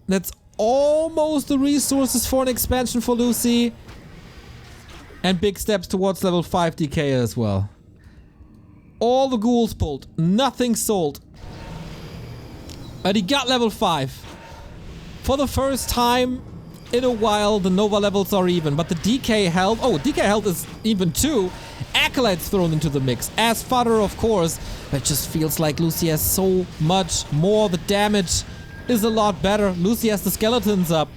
That's almost the resources for an expansion for Lucy. And big steps towards level 5 DK as well. All the ghouls pulled. Nothing sold. But he got level 5. For the first time in a while, the Nova levels are even. But the DK health... Oh, DK health is even too. Acolytes thrown into the mix. As fodder, of course. But it just feels like Lucy has so much more. The damage is a lot better. Lucy has the skeletons up.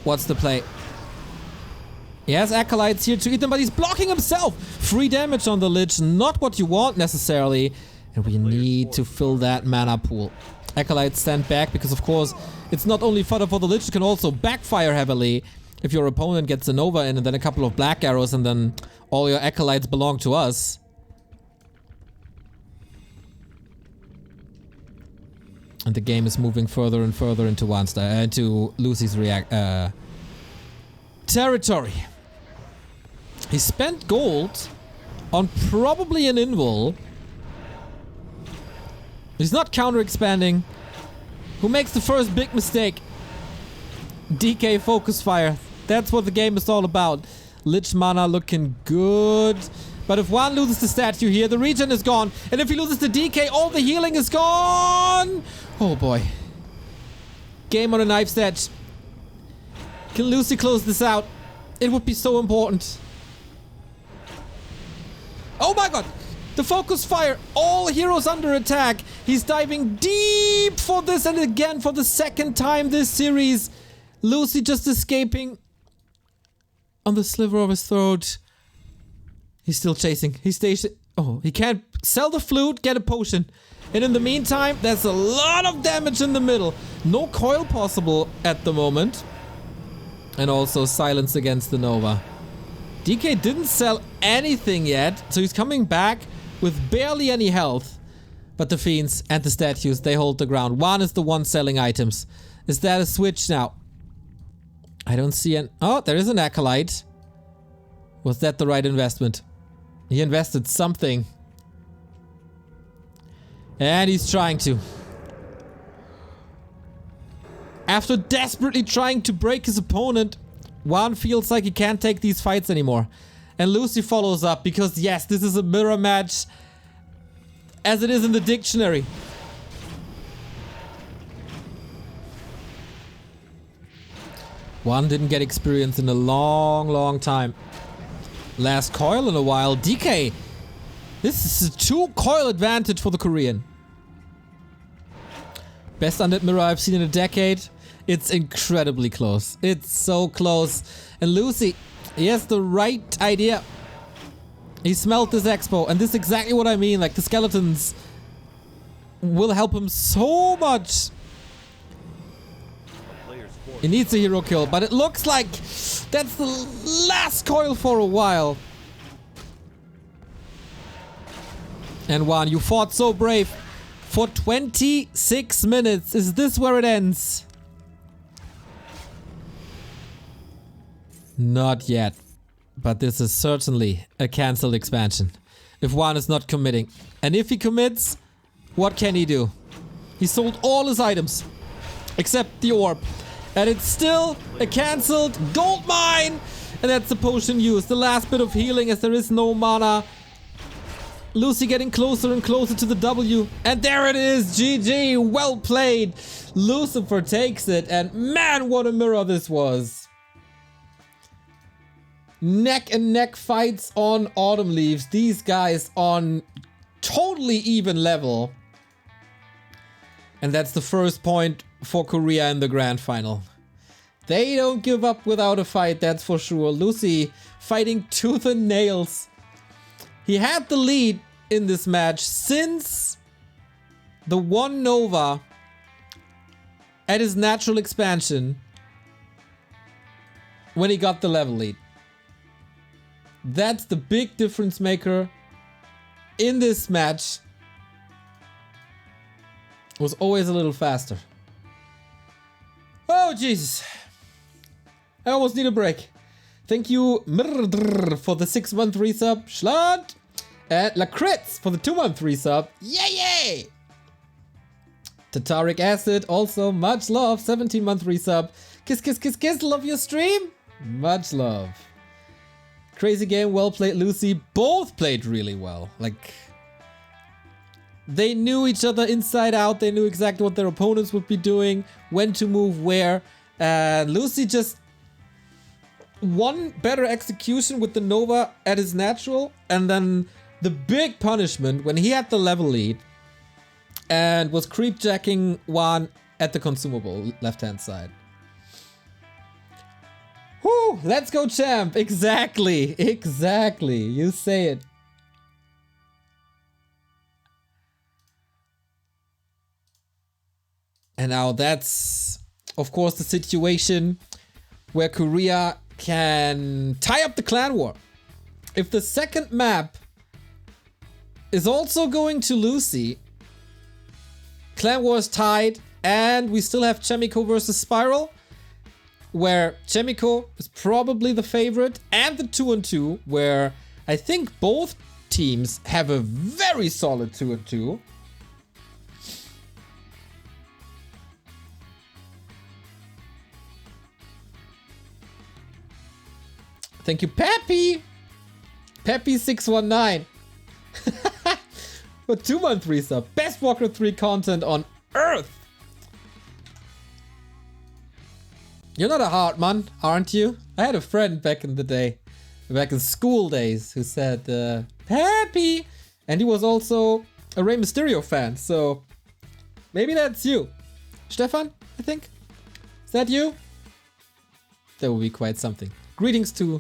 What's the play? He has Acolytes here to eat them, but he's blocking himself. Free damage on the Lich, not what you want necessarily. And we need to fill that mana pool. Acolytes stand back because, of course, it's not only fodder for the Lich, it can also backfire heavily. If your opponent gets a Nova in and then a couple of black arrows and then all your Acolytes belong to us. And the game is moving further and further into Lucy's territory. He spent gold on probably an invul. He's not counter-expanding. Who makes the first big mistake? DK focus fire. That's what the game is all about. Lich mana looking good. But if one loses the statue here, the regen is gone. And if he loses the DK, all the healing is gone. Oh boy. Game on a knife's edge. Can Lucy close this out? It would be so important. Oh my god! The focus fire! All heroes under attack! He's diving deep for this, and again for the second time this series. Lucy just escaping on the sliver of his throat. He's still chasing. He stays. Oh, he can't sell the flute, get a potion. And in the meantime, there's a lot of damage in the middle. No coil possible at the moment. And also silence against the Nova. DK didn't sell anything yet, so he's coming back with barely any health. But the fiends and the statues, they hold the ground. One is the one selling items. Is that a switch now? I don't see an... Oh, there is an acolyte. Was that the right investment? He invested something. And he's trying to. After desperately trying to break his opponent, Juan feels like he can't take these fights anymore. And Lucy follows up because yes, this is a mirror match as it is in the dictionary. Juan didn't get experience in a long time. Last coil in a while. DK. This is a 2 coil advantage for the Korean. Best undead mirror I've seen in a decade. It's incredibly close. It's so close. And Lucy, he has the right idea. He smelled this expo, and this is exactly what I mean. Like, the skeletons will help him so much. He needs a hero kill, but it looks like that's the last coil for a while. And Juan, you fought so brave for 26 minutes. Is this where it ends? Not yet. But this is certainly a cancelled expansion. If Juan is not committing. And if he commits, what can he do? He sold all his items. Except the orb. And it's still a cancelled gold mine! And that's the potion used. The last bit of healing as there is no mana. Lucy getting closer and closer to the W. And there it is! GG! Well played! Lucifer takes it. And man, what a mirror this was. Neck and neck fights on Autumn Leaves. These guys on totally even level. And that's the first point for Korea in the grand final. They don't give up without a fight, that's for sure. Lucy fighting tooth and nails. He had the lead in this match since the 1 Nova at his natural expansion when he got the level lead. That's the big difference maker in this match. Was always a little faster. Oh Jesus. I almost need a break. Thank you Mirdr for the 6-month resub. Schlad. And Lacritz for the 2-month resub. Yay! Tataric Acid also much love. 17-month resub. Kiss kiss kiss kiss. Love your stream. Much love. Crazy game, well played, Lucy. Both played really well. Like, they knew each other inside out. They knew exactly what their opponents would be doing, when to move where. And Lucy just one better execution with the Nova at his natural. And then the big punishment when he had the level lead and was creepjacking Juan at the consumable left-hand side. Whew, let's go champ. Exactly. Exactly. You say it. And now that's, of course, the situation where Korea can tie up the clan war. If the second map is also going to Lucy, clan war is tied, and we still have Chaemiko versus Spiral. where Chaemiko is probably the favorite, and the 2-2, where I think both teams have a very solid 2-2. Thank you, Peppy! Peppy619. For 2-month resub. Best Warcraft 3 content on Earth! You're not a hard man, aren't you? I had a friend back in the day, back in school days, who said, Peppy! And he was also a Rey Mysterio fan, so maybe that's you. Stefan, I think? Is that you? That would be quite something. Greetings to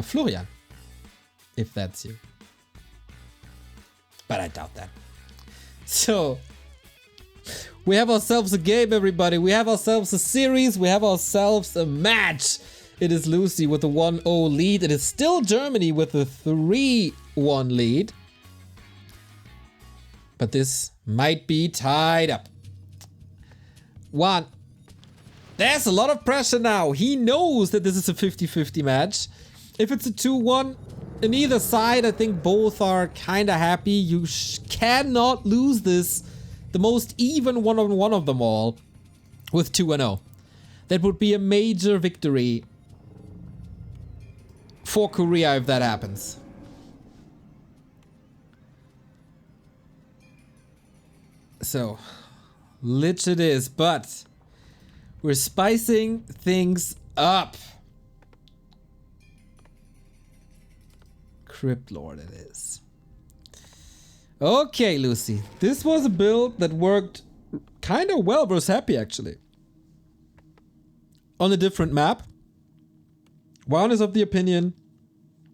Florian, if that's you. But I doubt that. So, we have ourselves a game, everybody. We have ourselves a series. We have ourselves a match. It is Lucy with a 1-0 lead. It is still Germany with a 3-1 lead. But this might be tied up. One. There's a lot of pressure now. He knows that this is a 50-50 match. If it's a 2-1 in either side, I think both are kind of happy. You cannot lose this. The most even one-on-one of them all with 2-0. That would be a major victory for Korea if that happens. So, lich it is, but we're spicing things up. XlorD it is. Okay, Lucy. This was a build that worked kind of well versus Happy, actually. On a different map. Juan is of the opinion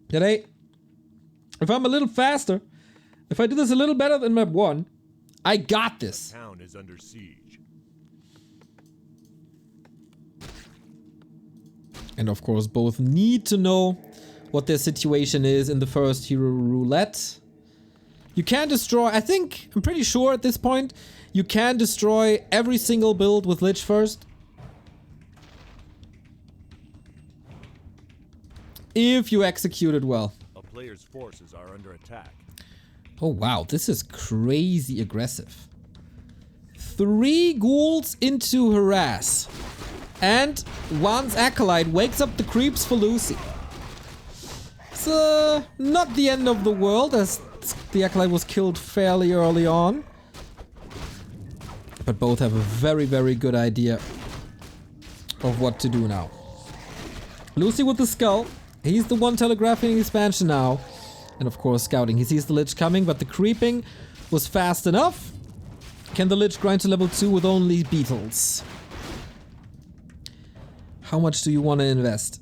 that, hey, if I'm a little faster, if I do this a little better than map 1, I got this. The town is under siege. And of course, both need to know what their situation is in the first hero roulette. You can destroy, I'm pretty sure at this point, you can destroy every single build with Lich first. If you execute it well. A player's forces are under attack. Oh wow, this is crazy aggressive. 3 ghouls into harass. And Juan's Acolyte wakes up the creeps for Lucy. It's not the end of the world, as the Acolyte was killed fairly early on. But both have a very, very good idea of what to do now. Lucy with the skull. He's the one telegraphing expansion now. And of course scouting. He sees the Lich coming, but the creeping was fast enough. Can the Lich grind to level 2 with only beetles? How much do you want to invest?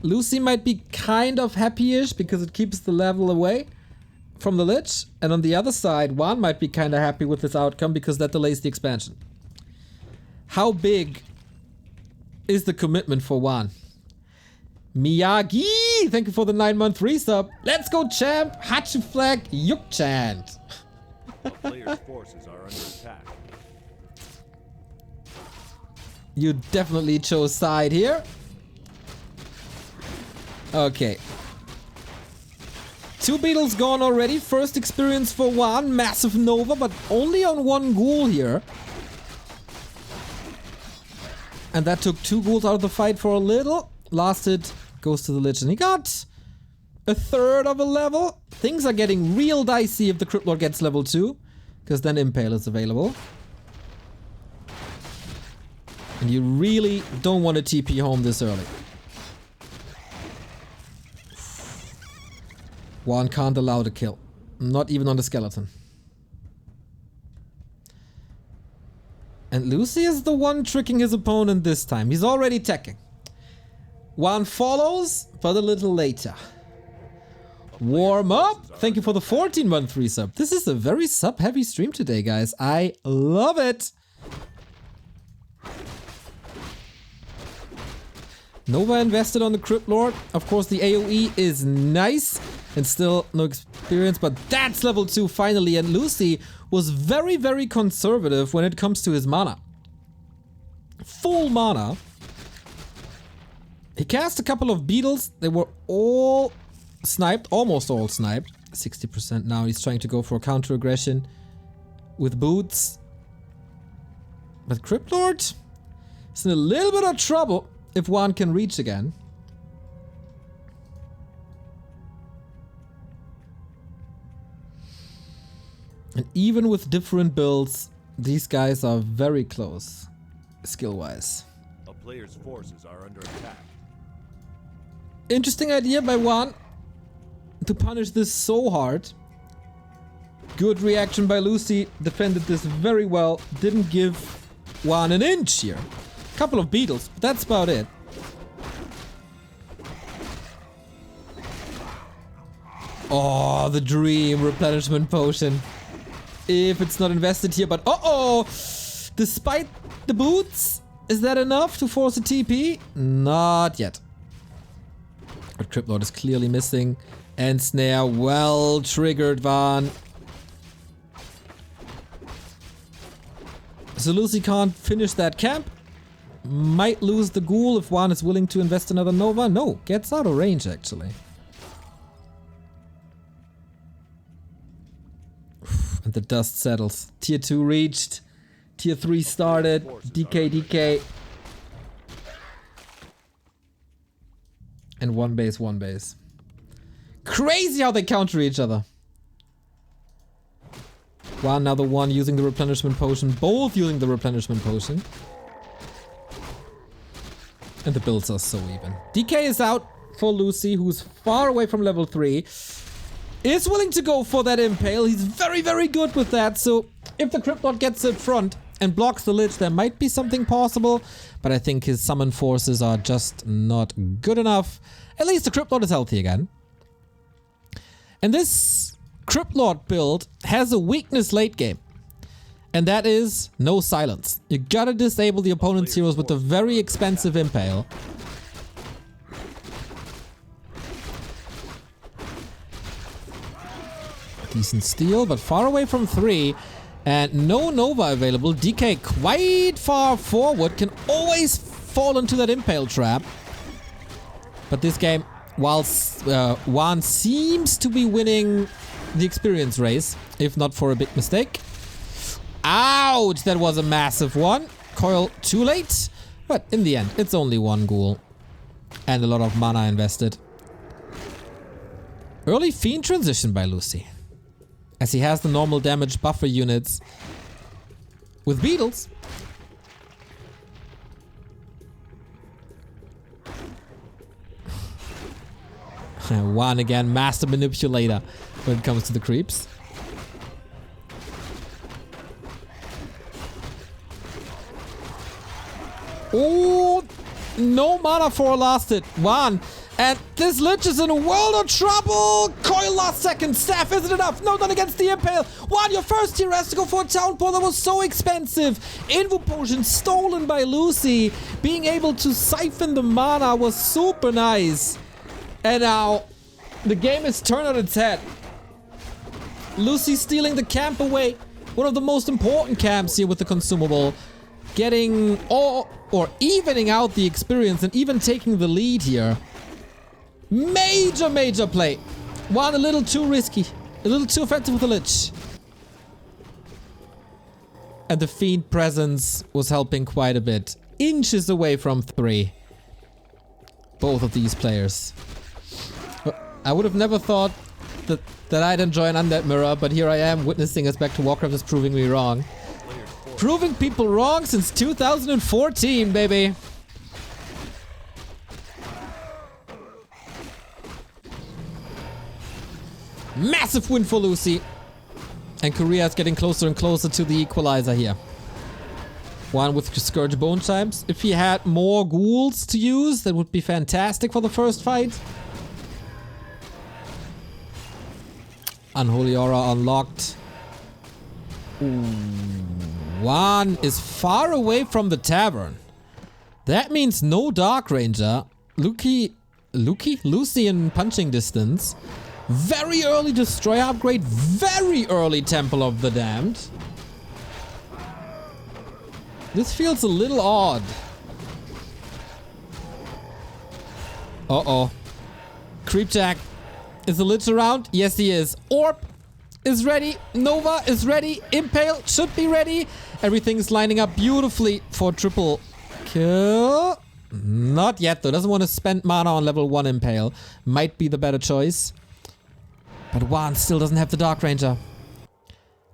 Lucy might be kind of happy-ish because it keeps the level away from the Lich. And on the other side, Juan might be kind of happy with this outcome because that delays the expansion. How big is the commitment for Juan? Miyagi! Thank you for the 9-month resub. Let's go, champ! Hachu flag, yuk chant. A player's forces are under attack. You definitely chose side here. Okay. 2 beetles gone already. First experience for Juan. Massive Nova, but only on 1 ghoul here. And that took 2 ghouls out of the fight for a little. Last hit goes to the Lich, and he got a third of a level. Things are getting real dicey if the XlorD gets level 2, because then Impale is available. And you really don't want to TP home this early. Juan can't allow the kill. Not even on the skeleton. And Lucy is the one tricking his opponent this time. He's already teching. Juan follows, but a little later. Warm up! Thank you for the 14-month resub. This is a very sub-heavy stream today, guys. I love it! Nova invested on the XlorD. Of course, the AoE is nice. And still no experience, but that's level 2 finally. And Lucy was very, very conservative when it comes to his mana. full mana. He cast a couple of beetles. They were all sniped, almost all sniped. 60% now. He's trying to go for a counter aggression with boots. But XlorD is in a little bit of trouble if one can reach again. And even with different builds, these guys are very close, skill-wise. A player's forces are under attack. Interesting idea by Juan to punish this so hard. Good reaction by Lucy. Defended this very well. Didn't give Juan an inch here. Couple of beetles, but that's about it. Oh, the dream replenishment potion. If it's not invested here, but uh-oh! Despite the boots, is that enough to force a TP? Not yet. But XlorD is clearly missing. And snare, well triggered, Van. So Lucy can't finish that camp. Might lose the ghoul if Juan is willing to invest another Nova. No, gets out of range actually. And the dust settles. Tier 2 reached. Tier 3 started. DK. And one base. Crazy how they counter each other. One, another one using the replenishment potion. Both using the replenishment potion. And the builds are so even. DK is out for Lucy, who's far away from level 3. Is willing to go for that impale. He's very, very good with that. So if the XlorD gets in front and blocks the lich, there might be something possible. But I think his summon forces are just not good enough. At least the XlorD is healthy again. And this XlorD build has a weakness late game. And that is no silence. You gotta disable the opponent's heroes with a very expensive impale. Decent steal, but far away from 3. And no Nova available. DK quite far forward. Can always fall into that impale trap. But this game, whilst Juan seems to be winning the experience race, if not for a big mistake. Ouch! That was a massive one. Coil too late. But in the end, it's only one ghoul. And a lot of mana invested. Early Fiend transition by Lucy. As he has the normal damage buffer units with beetles. One again, master manipulator when it comes to the creeps. Oh, no mana for a last hit. One. And this lich is in a world of trouble! Coil last second, staff isn't enough, no, not against the impale! One, your first tier has to go for a downpour that was so expensive! Invo potion stolen by Lucy, being able to siphon the mana was super nice. And now, the game is turned on its head. Lucy stealing the camp away, one of the most important camps here with the consumable. Getting, or evening out the experience and even taking the lead here. Major play. One a little too risky. A little too effective with the lich. And the Fiend presence was helping quite a bit. Inches away from 3. Both of these players. I would have never thought that I'd enjoy an Undead Mirror, but here I am witnessing us back to Warcraft is proving me wrong. Proving people wrong since 2014, baby. Massive win for Lucy. And Korea is getting closer and closer to the equalizer here. One with Scourge Bone Chimes. If he had more ghouls to use, that would be fantastic for the first fight. Unholy Aura unlocked. Ooh. One is far away from the tavern. That means no Dark Ranger. Lucy in punching distance. Very early Destroyer upgrade. Very early Temple of the Damned. This feels a little odd. Uh-oh. Creepjack. Is the Lich around? Yes, he is. Orb is ready. Nova is ready. Impale should be ready. Everything's lining up beautifully for triple kill. Not yet, though. Doesn't want to spend mana on level 1 Impale. Might be the better choice. But Juan still doesn't have the Dark Ranger.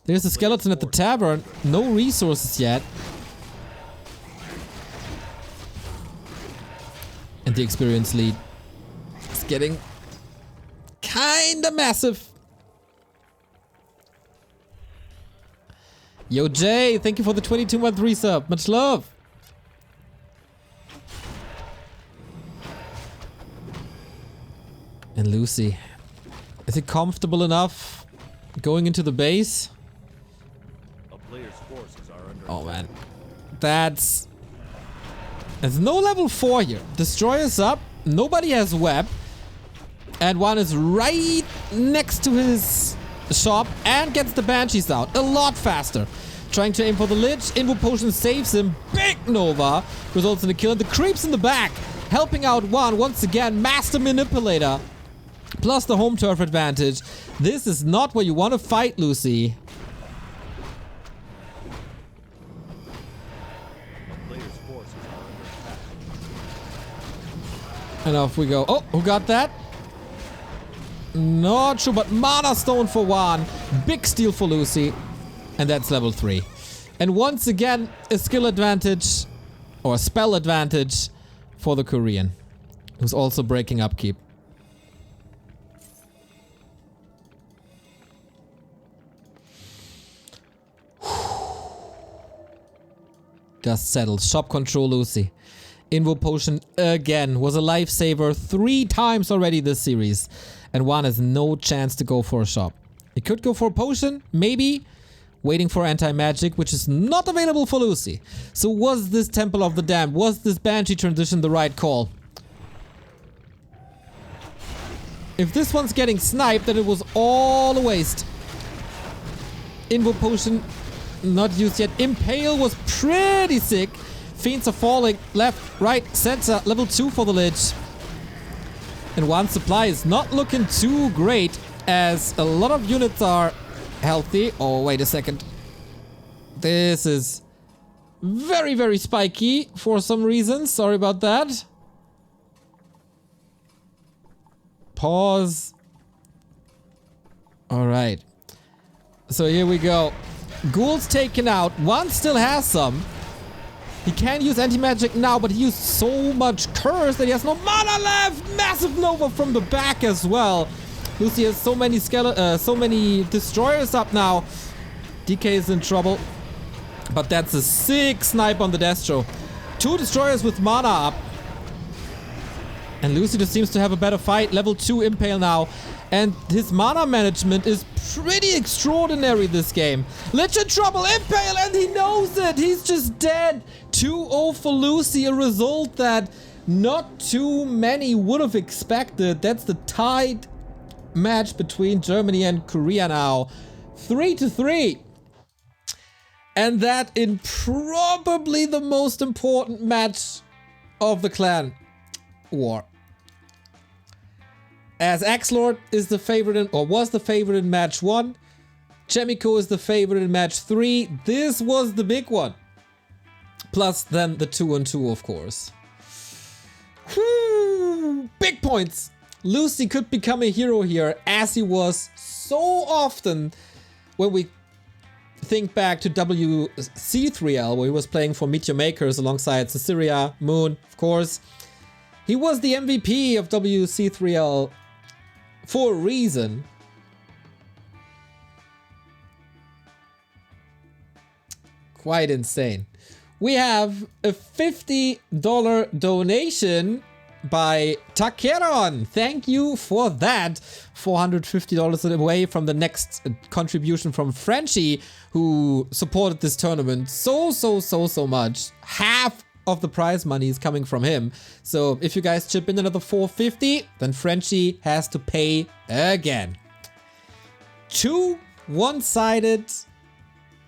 There's a skeleton at the tavern. No resources yet. And the experience lead is getting kinda massive. Yo, Jay, thank you for the 22-month resub. Much love. And Lucy. Is it comfortable enough going into the base? A player's forces are under Oh, man. That's... There's no level 4 here. Destroyer's up. Nobody has web. And one is right next to his shop and gets the Banshees out a lot faster. Trying to aim for the Lich. Invo Potion saves him. Big Nova results in a kill. And the creeps in the back helping out one once again. Master Manipulator. Plus the home turf advantage. This is not where you want to fight, Lucy. And off we go. Oh, who got that? Not sure, but Mana Stone for one. Big steal for Lucy. And that's level 3. And once again, a skill advantage or a spell advantage for the Korean, who's also breaking upkeep. Dust settles. Shop control, Lucy. Invo Potion again was a lifesaver 3 times already this series. And one has no chance to go for a shop. He could go for a potion, maybe. Waiting for anti-magic, which is not available for Lucy. So was this Temple of the Damned, was this Banshee transition the right call? If this one's getting sniped, then it was all a waste. Invo Potion not used yet. Impale was pretty sick. Fiends are falling left, right, center. Level 2 for the Lich. And one supply is not looking too great as a lot of units are healthy. Oh, wait a second. This is very, very spiky for some reason. Sorry about that. Pause. All right. So here we go. Ghoul's taken out. One still has some. He can use anti-magic now, but he used so much curse that he has no mana left. Massive Nova from the back as well. Lucy has so many destroyers up now. DK is in trouble. But that's a sick snipe on the Destro. 2 destroyers with mana up. And Lucy just seems to have a better fight. Level 2 Impale now. And his mana management is pretty extraordinary this game. Lich in trouble, Impale, and he knows it. He's just dead. 2-0 for Lucy, a result that not too many would have expected. That's the tied match between Germany and Korea now. 3-3. And that in probably the most important match of the clan war. As XlorD is the favorite in, or was the favorite in match 1. Chaemiko is the favorite in match 3. This was the big one. Plus then the 2-2, of course. Whew, big points. Lucy could become a hero here, as he was so often when we think back to WC3L, where he was playing for Meteor Makers alongside Caesarea, Moon, of course. He was the MVP of WC3L for a reason. Quite insane. We have a $50 donation by Takeron. Thank you for that. $450 away from the next contribution from Frenchie, who supported this tournament so much. Half of the prize money is coming from him. So if you guys chip in another $450, then Frenchie has to pay again. 2 one-sided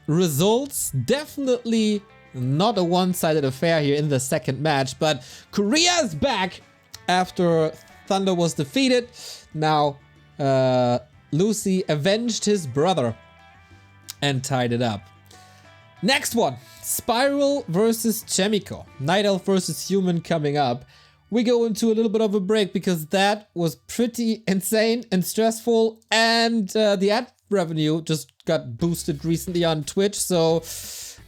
results. Definitely not a one-sided affair here in the second match, but Korea is back after Thunder was defeated. Now, Lucy avenged his brother and tied it up. Next one, Spiral versus Chaemiko. Night Elf versus Human coming up. We go into a little bit of a break because that was pretty insane and stressful, and the ad revenue just got boosted recently on Twitch, so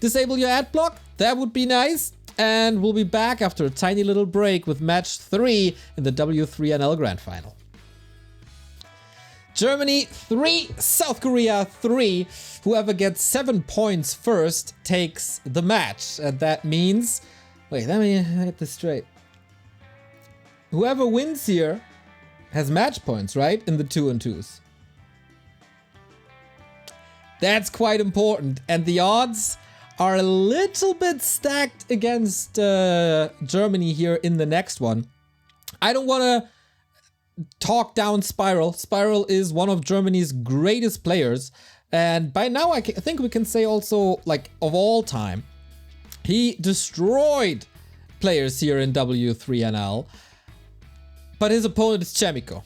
disable your ad block, that would be nice. And we'll be back after a tiny little break with match 3 in the W3NL Grand Final. Germany 3, South Korea 3. Whoever gets 7 points first takes the match. And that means... Wait, let me get this straight. Whoever wins here has match points, right? In the 2-on-2s. That's quite important. And the odds are a little bit stacked against Germany here in the next one. I don't want to talk down Spiral. Spiral is one of Germany's greatest players. And by now I think we can say also, like, of all time, he destroyed players here in W3NL. But his opponent is Chaemiko.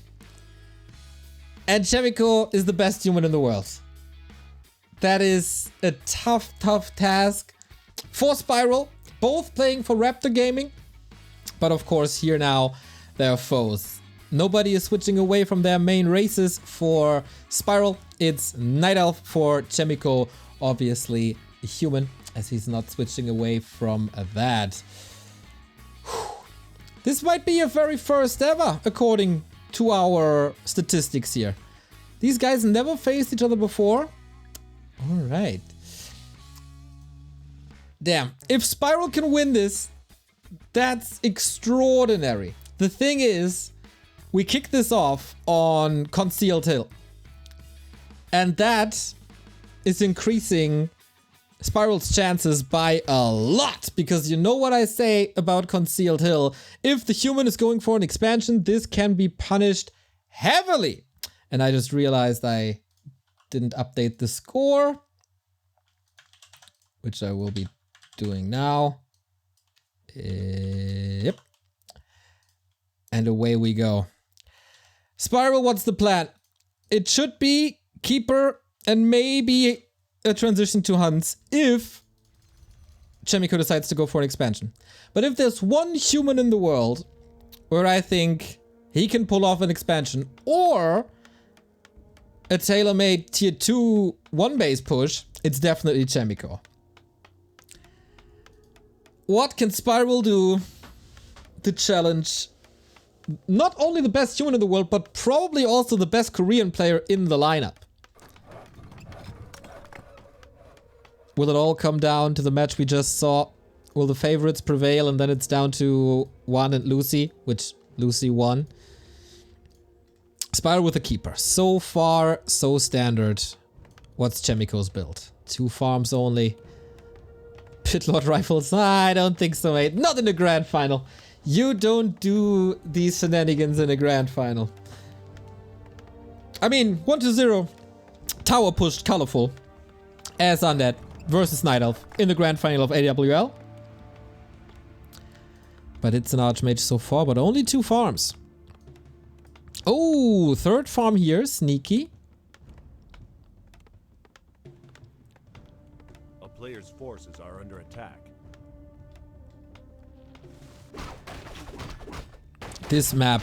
And Chaemiko is the best human in the world. That is a tough task for Spiral. Both playing for Raptor Gaming. But of course, here now, they're foes. Nobody is switching away from their main races for Spiral. It's Night Elf for Chaemiko. Obviously, human, as he's not switching away from that. This might be a very first ever, according to our statistics here. These guys never faced each other before. Alright. Damn. If Spiral can win this, that's extraordinary. The thing is, we kick this off on Concealed Hill. And that is increasing Spiral's chances by a lot, because you know what I say about Concealed Hill. If the human is going for an expansion, this can be punished heavily. And I just realized I didn't update the score, which I will be doing now. Yep. And away we go. Spiral, what's the plan? It should be Keeper and maybe a transition to Hunts if Chaemiko decides to go for an expansion. But if there's one human in the world where I think he can pull off an expansion or a tailor-made tier 2 1-base push, it's definitely Chaemiko. What can Spiral do to challenge not only the best human in the world, but probably also the best Korean player in the lineup? Will it all come down to the match we just saw? Will the favorites prevail and then it's down to Juan and Lucy, which Lucy won? Spiral with a keeper. So far, so standard. What's Chaemiko's build? 2 farms only. Pitlord rifles? I don't think so, mate. Not in the grand final. You don't do these shenanigans in a grand final. I mean, 1-0. Tower pushed colorful as Undead versus Night Elf in the grand final of AWL. But it's an Archmage so far, but only 2 farms. Oh, 3rd farm here, sneaky. A player's forces are under attack. This map.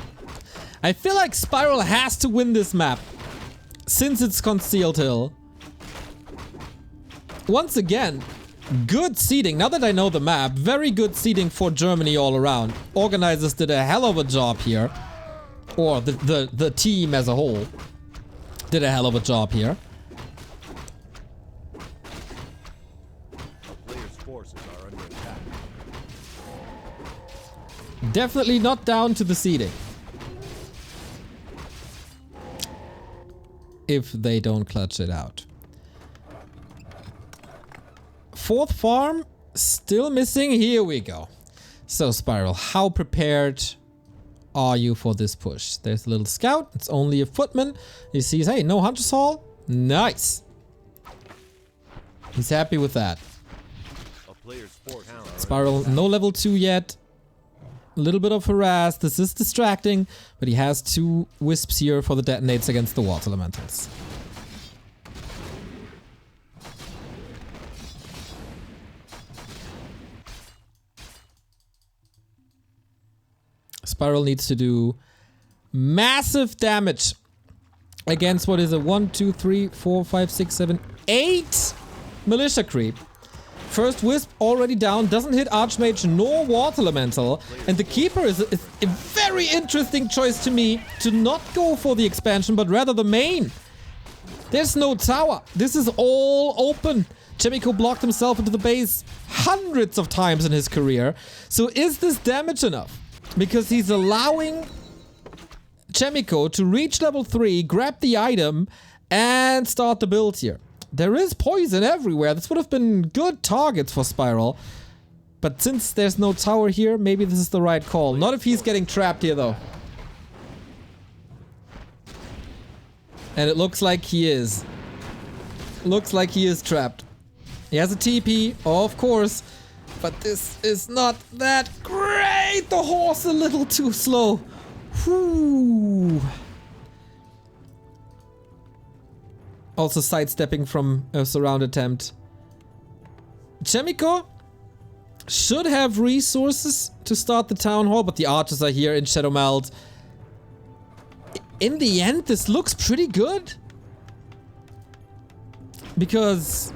I feel like Spiral has to win this map, since it's Concealed Hill. Once again, good seeding. Now that I know the map, very good seeding for Germany all around. Organizers did a hell of a job here. Or the team as a whole did a hell of a job here. Players' forces are under attack. Definitely not down to the seeding. If they don't clutch it out. 4th farm, still missing. Here we go. So Spiral, how prepared are you for this push? There's a little scout. It's only a footman. He sees, hey, no Hunter's Hall. Nice. He's happy with that. player's forces are Spiral, no level 2 yet. A little bit of harass. This is distracting, but he has 2 wisps here for the detonates against the water elementals. Spiral needs to do massive damage against what is a 1, 2, 3, 4, 5, 6, 7, 8 militia creep. First wisp already down, doesn't hit Archmage nor Water Elemental, and the Keeper is a very interesting choice to me to not go for the expansion, but rather the main. There's no tower. This is all open. Chaemiko blocked himself into the base hundreds of times in his career. So is this damage enough? Because he's allowing Chaemiko to reach level 3, grab the item, and start the build here. There is poison everywhere. This would have been good targets for Spiral. But since there's no tower here, maybe this is the right call. Not if he's getting trapped here, though. And it looks like he is. Looks like he is trapped. He has a TP, of course. But this is not that great. The horse a little too slow. Whew. Also sidestepping from a surround attempt. Chaemiko should have resources to start the town hall, but the archers are here in Shadow Meld. In the end, this looks pretty good. Because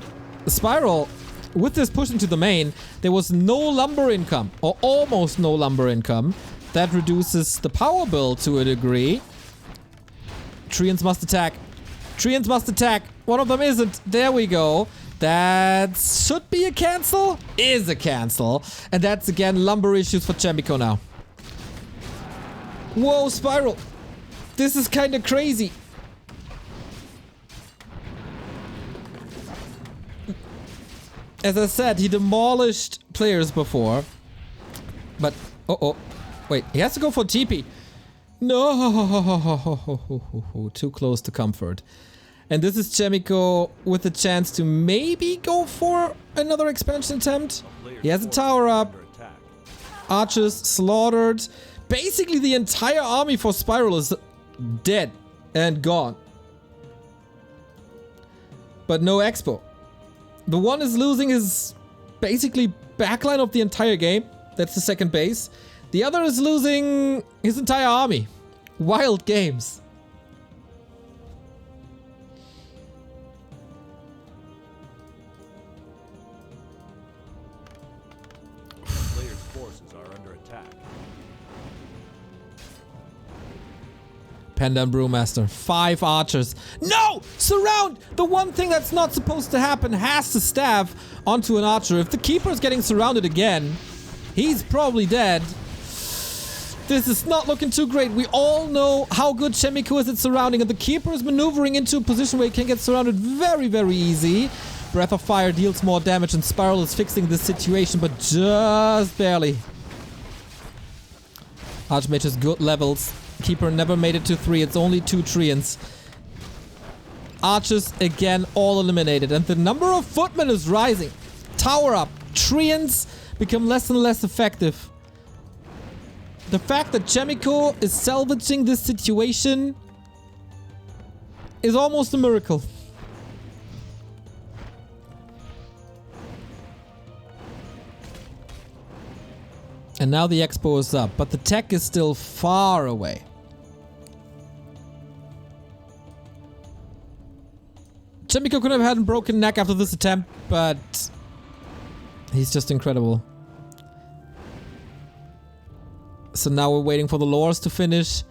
Spiral, with this push into the main, there was no lumber income, or almost no lumber income. That reduces the power bill to a degree. Treants must attack. Treants must attack. One of them isn't. There we go. That should be a cancel. Is a cancel. And that's again lumber issues for Chaemiko now. Whoa, Spiral. This is kind of crazy. As I said, he demolished players before. But, uh-oh. Wait, he has to go for TP. No, too close to comfort. And this is Chaemiko with a chance to maybe go for another expansion attempt. He has a tower up. Archers slaughtered. Basically, the entire army for Spiral is dead and gone. But no expo. The one is losing his basically backline of the entire game. That's the second base. The other is losing his entire army. Wild games. player's forces are under attack. Panda and Brewmaster. 5 archers. No! Surround! The one thing that's not supposed to happen has to stab onto an archer. If the Keeper is getting surrounded again, he's probably dead. This is not looking too great. We all know how good Chaemiko is at surrounding, and the Keeper is maneuvering into a position where he can get surrounded very, very easy. Breath of Fire deals more damage, and Spiral is fixing this situation, but just barely. Archmage has good levels. Keeper never made it to 3. It's only 2 Treants. Archers, again, all eliminated, and the number of footmen is rising. Tower up. Treants become less and less effective. The fact that Chaemiko is salvaging this situation is almost a miracle. And now the expo is up, but the tech is still far away. Chaemiko could have had a broken neck after this attempt, but he's just incredible. So now we're waiting for the lores to finish.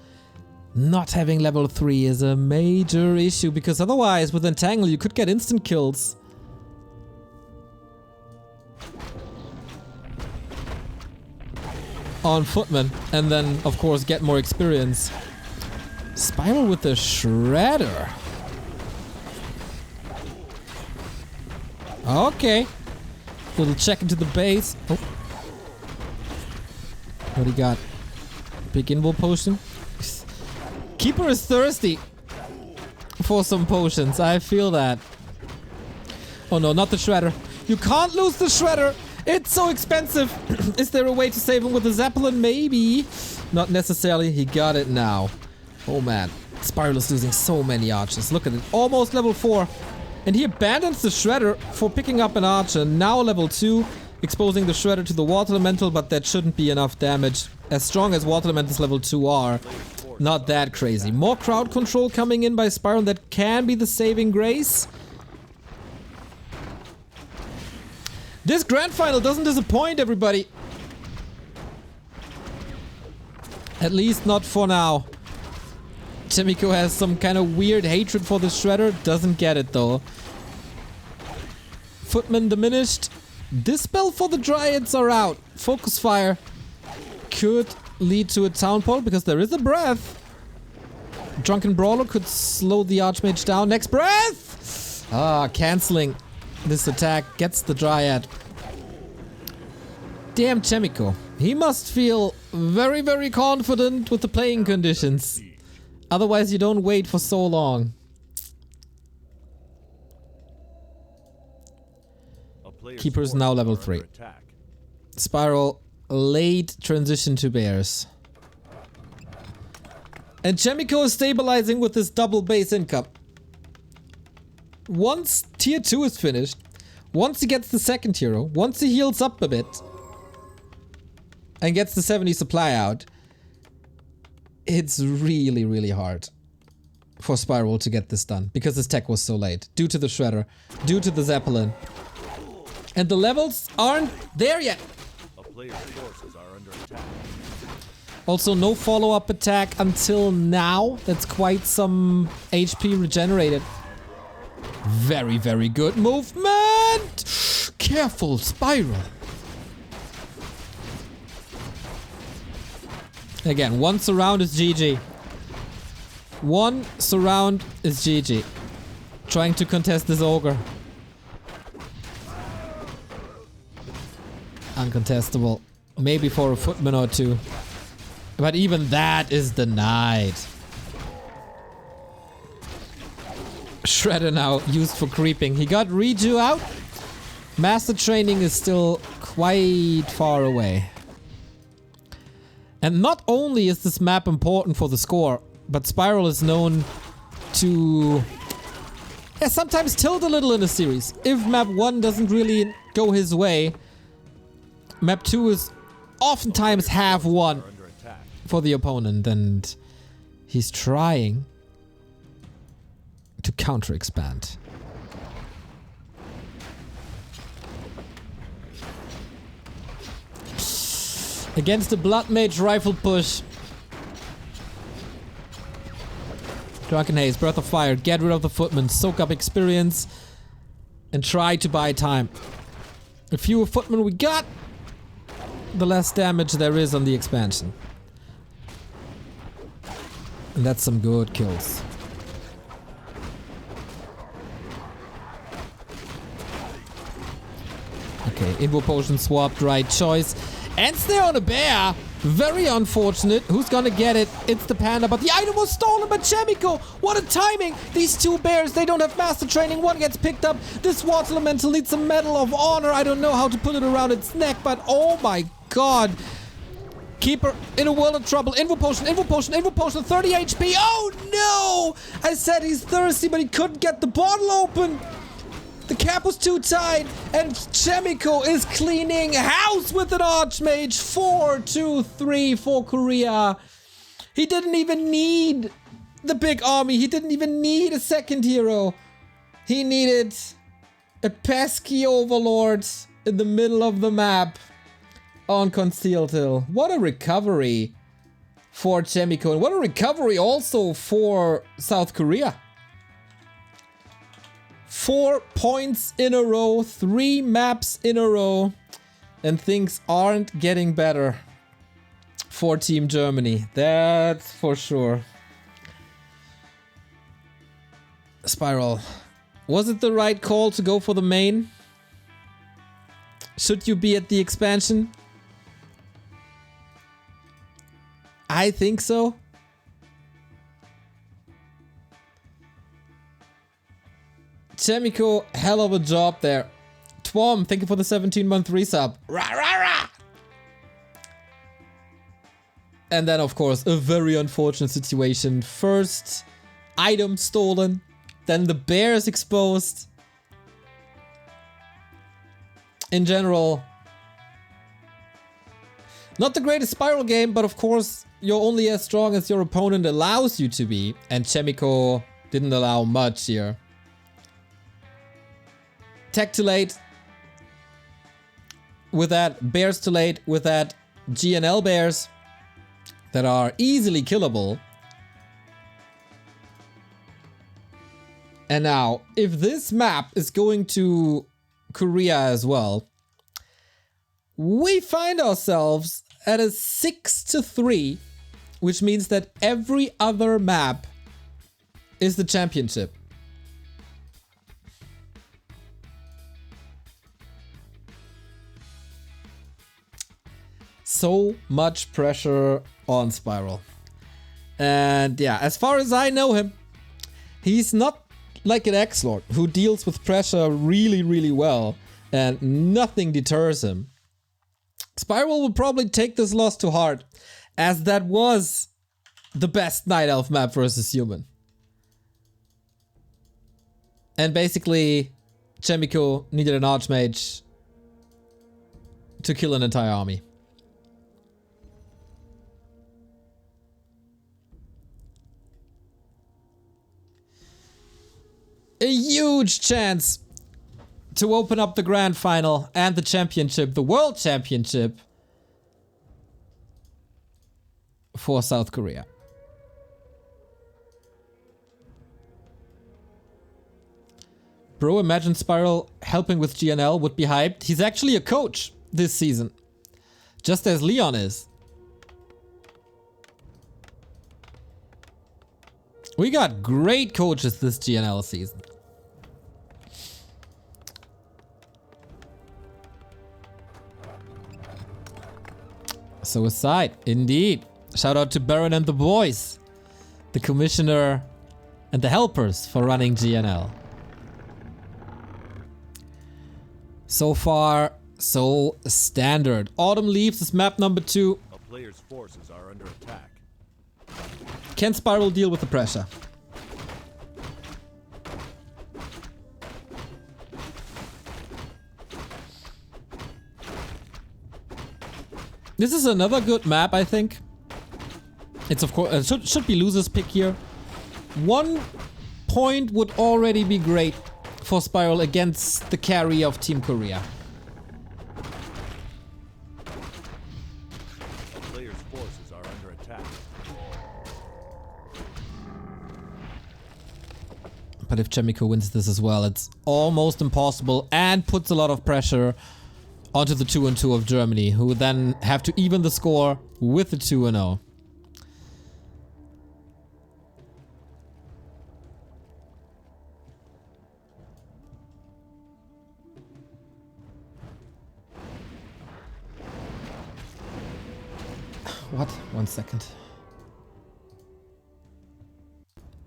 Not having level 3 is a major issue, because otherwise with Entangle you could get instant kills. On footmen, and then of course get more experience. Spiral with the Shredder. Okay. Little check into the base. Oh. What do you got? Big invul potion. Keeper is thirsty for some potions. I feel that. Oh no, not the Shredder. You can't lose the Shredder. It's so expensive. Is there a way to save him with the Zeppelin? Maybe. Not necessarily. He got it now. Oh man. Spiral is losing so many archers. Look at it. Almost level 4. And he abandons the Shredder for picking up an archer. Now level 2. Exposing the Shredder to the Water Elemental, but that shouldn't be enough damage. As strong as Water Elementals level 2 are. Not that crazy. More crowd control coming in by Spiral. That can be the saving grace. This grand final doesn't disappoint, everybody. At least not for now. Chaemiko has some kind of weird hatred for the Shredder. Doesn't get it though. Footmen diminished. Dispel for the Dryads are out. Focus Fire could lead to a Townpole because there is a breath. Drunken Brawler could slow the Archmage down. Next breath! Ah, cancelling this attack. Gets the Dryad. Damn Chaemiko. He must feel very, very confident with the playing conditions. Otherwise you don't wait for so long. Keeper's now level 3. Spiral late transition to bears. And Chaemiko is stabilizing with this double base income. Once tier 2 is finished, once he gets the second hero, once he heals up a bit and gets the 70 supply out, it's really, really hard for Spiral to get this done because his tech was so late. Due to the Shredder, due to the Zeppelin. And the levels aren't there yet. A player's forces are under attack. Also, no follow-up attack until now. That's quite some HP regenerated. Very, very good movement! Careful, Spiral. Again, one surround is GG. One surround is GG. Trying to contest this ogre. Uncontestable. Maybe for a footman or two. But even that is denied. Shredder now used for creeping. He got Reju out. Master training is still quite far away. And not only is this map important for the score, but Spiral is known to sometimes tilt a little in a series. If map 1 doesn't really go his way, map 2 is oftentimes half won for the opponent, and he's trying to counter expand. Against the Blood Mage rifle push. Drunken Haze, Breath of Fire, get rid of the footmen, soak up experience, and try to buy time. The fewer footmen we got, the less damage there is on the expansion. And that's some good kills. Okay, Invo Potion swapped, right choice. And stay on a bear! Very unfortunate. Who's gonna get it? It's the panda, but the item was stolen by Chaemiko! What a timing! These two bears, they don't have master training. One gets picked up. This water elemental needs a medal of honor. I don't know how to put it around its neck, but oh my god. Keeper in a world of trouble. Invo Potion, Invo Potion, Invo Potion, 30 HP. Oh no! I said he's thirsty, but he couldn't get the bottle open. The cap was too tight, and Chaemiko is cleaning house with an Archmage. 4-2-3 for Korea. He didn't even need the big army. He didn't even need a second hero. He needed a pesky overlord in the middle of the map on Concealed Hill. What a recovery for Chaemiko, and what a recovery also for South Korea. 4 points in a row, 3 maps in a row, and things aren't getting better for Team Germany. That's for sure. Spiral, was it the right call to go for the main? Should you be at the expansion? I think so. Chaemiko, hell of a job there. Swarm, thank you for the 17-month resub. Rah, rah, rah. And then, of course, a very unfortunate situation. First, item stolen. Then the bears exposed. In general, not the greatest Spiral game, but of course, you're only as strong as your opponent allows you to be. And Chaemiko didn't allow much here. Tech too late. With that, bears too late. With that, GNL bears that are easily killable. And now, if this map is going to Korea as well, we find ourselves at a 6-3, which means that every other map is the championship. So much pressure on Spiral. And yeah, as far as I know him, he's not like an XlorD who deals with pressure really, really well and nothing deters him. Spiral will probably take this loss to heart, as that was the best Night Elf map versus human. And basically, Chaemiko needed an Archmage to kill an entire army. A huge chance to open up the grand final and the championship, the world championship for South Korea. Bro, imagine Spiral helping with GNL would be hyped. He's actually a coach this season, just as Leon is. We got great coaches this GNL season. Suicide, indeed. Shout out to Baron and the boys, the commissioner and the helpers for running GNL. So far, so standard. Autumn Leaves is map number 2. A player's forces are under attack. Can Spiral deal with the pressure? This is another good map, I think. It's of course should be loser's pick here. 1 point would already be great for Spiral against the carry of Team Korea. A player's forces are under attack. But if Chaemiko wins this as well, it's almost impossible and puts a lot of pressure onto the 2-2 of Germany, who then have to even the score with the 2-0. What? 1 second.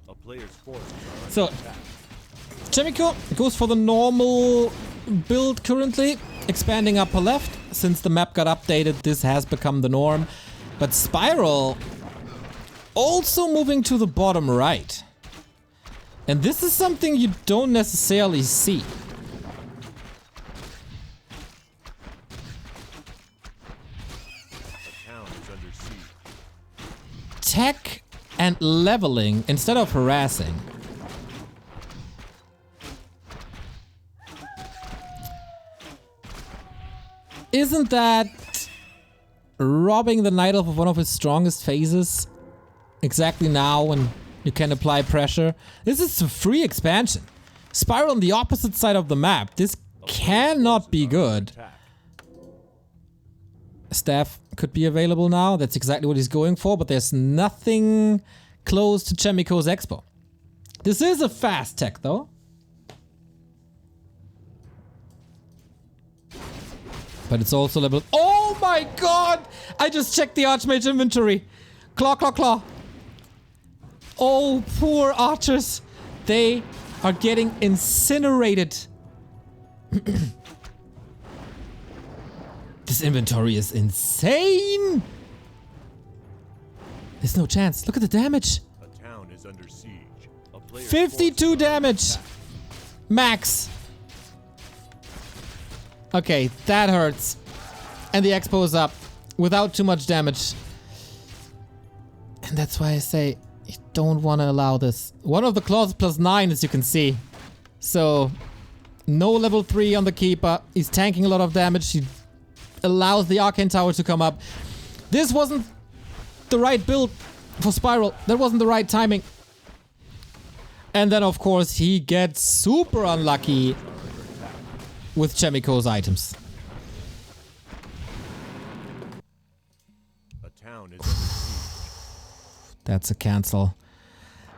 A player's forces are under So, attack. Chaemiko goes for the normal build currently, expanding upper left. Since the map got updated, this has become the norm. But Spiral also moving to the bottom right. And this is something you don't necessarily see. A town is under siege. Tech and leveling instead of harassing. Isn't that robbing the Night Elf of one of his strongest phases? Exactly now when you can apply pressure. This is a free expansion. Spiral on the opposite side of the map. This cannot be good. Staff could be available now. That's exactly what he's going for, but there's nothing close to Chaemiko's Expo. This is a fast tech though. But it's also leveled. Oh my god! I just checked the Archmage inventory. Claw, claw, claw. Oh, poor archers. They are getting incinerated. This inventory is insane! There's no chance. Look at the damage. A town is under siege. A player's 52 damage. Max. Okay, that hurts. And the expo is up without too much damage. And that's why I say you don't want to allow this. One of the claws +9, as you can see. So, no level 3 on the Keeper. He's tanking a lot of damage. He allows the Arcane Tower to come up. This wasn't the right build for Spiral. That wasn't the right timing. And then, of course, he gets super unlucky with Chaemiko's items. A town is under siege. That's a cancel.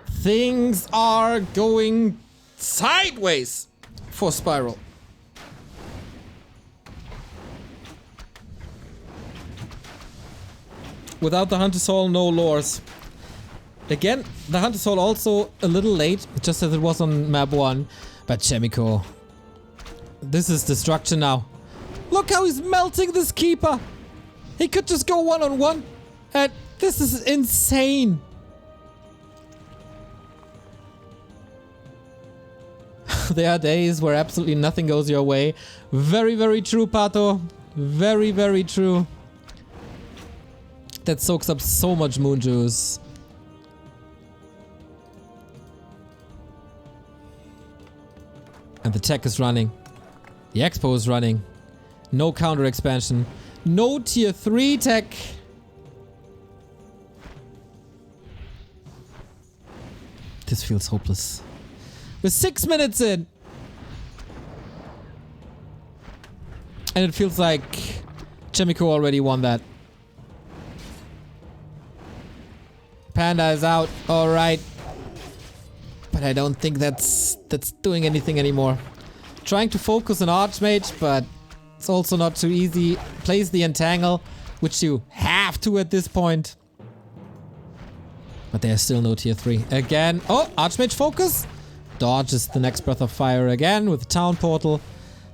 Things are going sideways for Spiral. Without the Hunter Soul, no lores. Again, the Hunter Soul also a little late, just as it was on map 1. But Chaemiko, this is destruction now. Look how he's melting this Keeper. He could just go one-on-one. And this is insane. There are days where absolutely nothing goes your way. Very, very true, Pato. Very, very true. That soaks up so much moon juice. And the tech is running. The expo is running. No counter expansion. No tier 3 tech. This feels hopeless. We're 6 minutes in. And it feels like Chaemiko already won that. Panda is out. Alright. But I don't think that's doing anything anymore. Trying to focus on Archmage, but it's also not too easy. Plays the Entangle, which you have to at this point. But there's still no tier 3. Again. Oh, Archmage focus. Dodges the next Breath of Fire again with the Town Portal.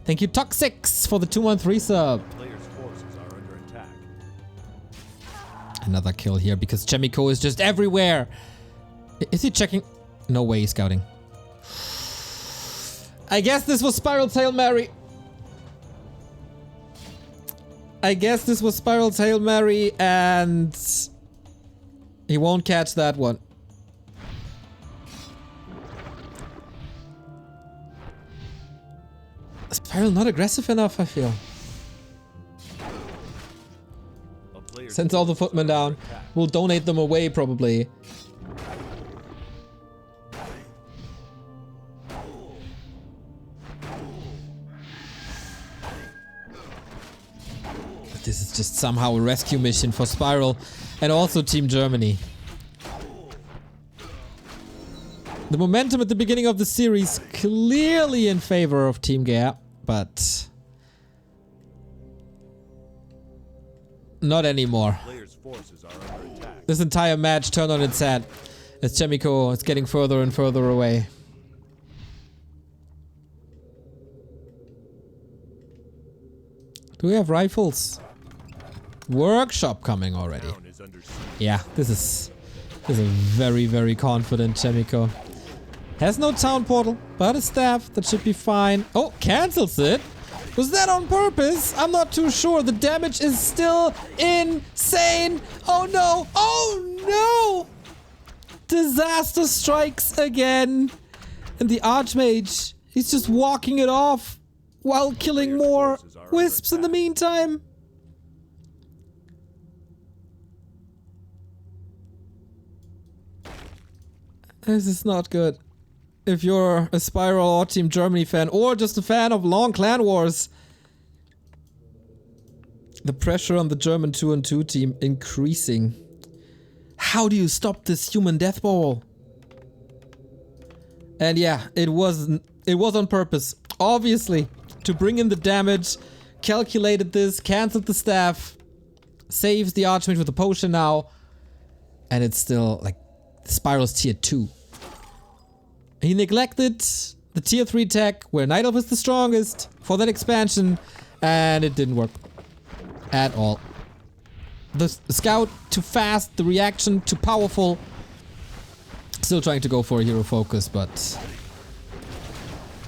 Thank you, Toxix, for the 213 sub. Players' forces are under attack. Another kill here because Chaemiko is just everywhere. Is he checking? No way he's scouting. I guess this was Spiral's Hail Mary. I guess this was Spiral's Hail Mary and he won't catch that one. Spiral not aggressive enough, I feel. Sends all the footmen down. We'll donate them away, probably. But this is just somehow a rescue mission for Spiral and also Team Germany. The momentum at the beginning of the series clearly in favor of Team Gear, but not anymore. Players' forces are under attack. This entire match turned on its head as Chaemiko is getting further and further away. Do we have rifles? Workshop coming already. Town is under siege. Yeah, this is a very, very confident Chaemiko. Has no town portal, but a staff. That should be fine. Oh, cancels it. Was that on purpose? I'm not too sure. The damage is still insane. Oh no. Oh no. Disaster strikes again. And the Archmage, he's just walking it off while killing more wisps in the meantime. This is not good. If you're a Spiral or Team Germany fan, or just a fan of long clan wars, the pressure on the German 2-on-2 team increasing. How do you stop this human death ball? And yeah, it was on purpose. Obviously, to bring in the damage, calculated this, cancelled the staff, saves the Archmage with a potion now, and it's still like Spiral's tier 2. He neglected the tier 3 tech where Night Elf is the strongest for that expansion, and it didn't work. at all. The scout too fast, the reaction too powerful. Still trying to go for a hero focus, but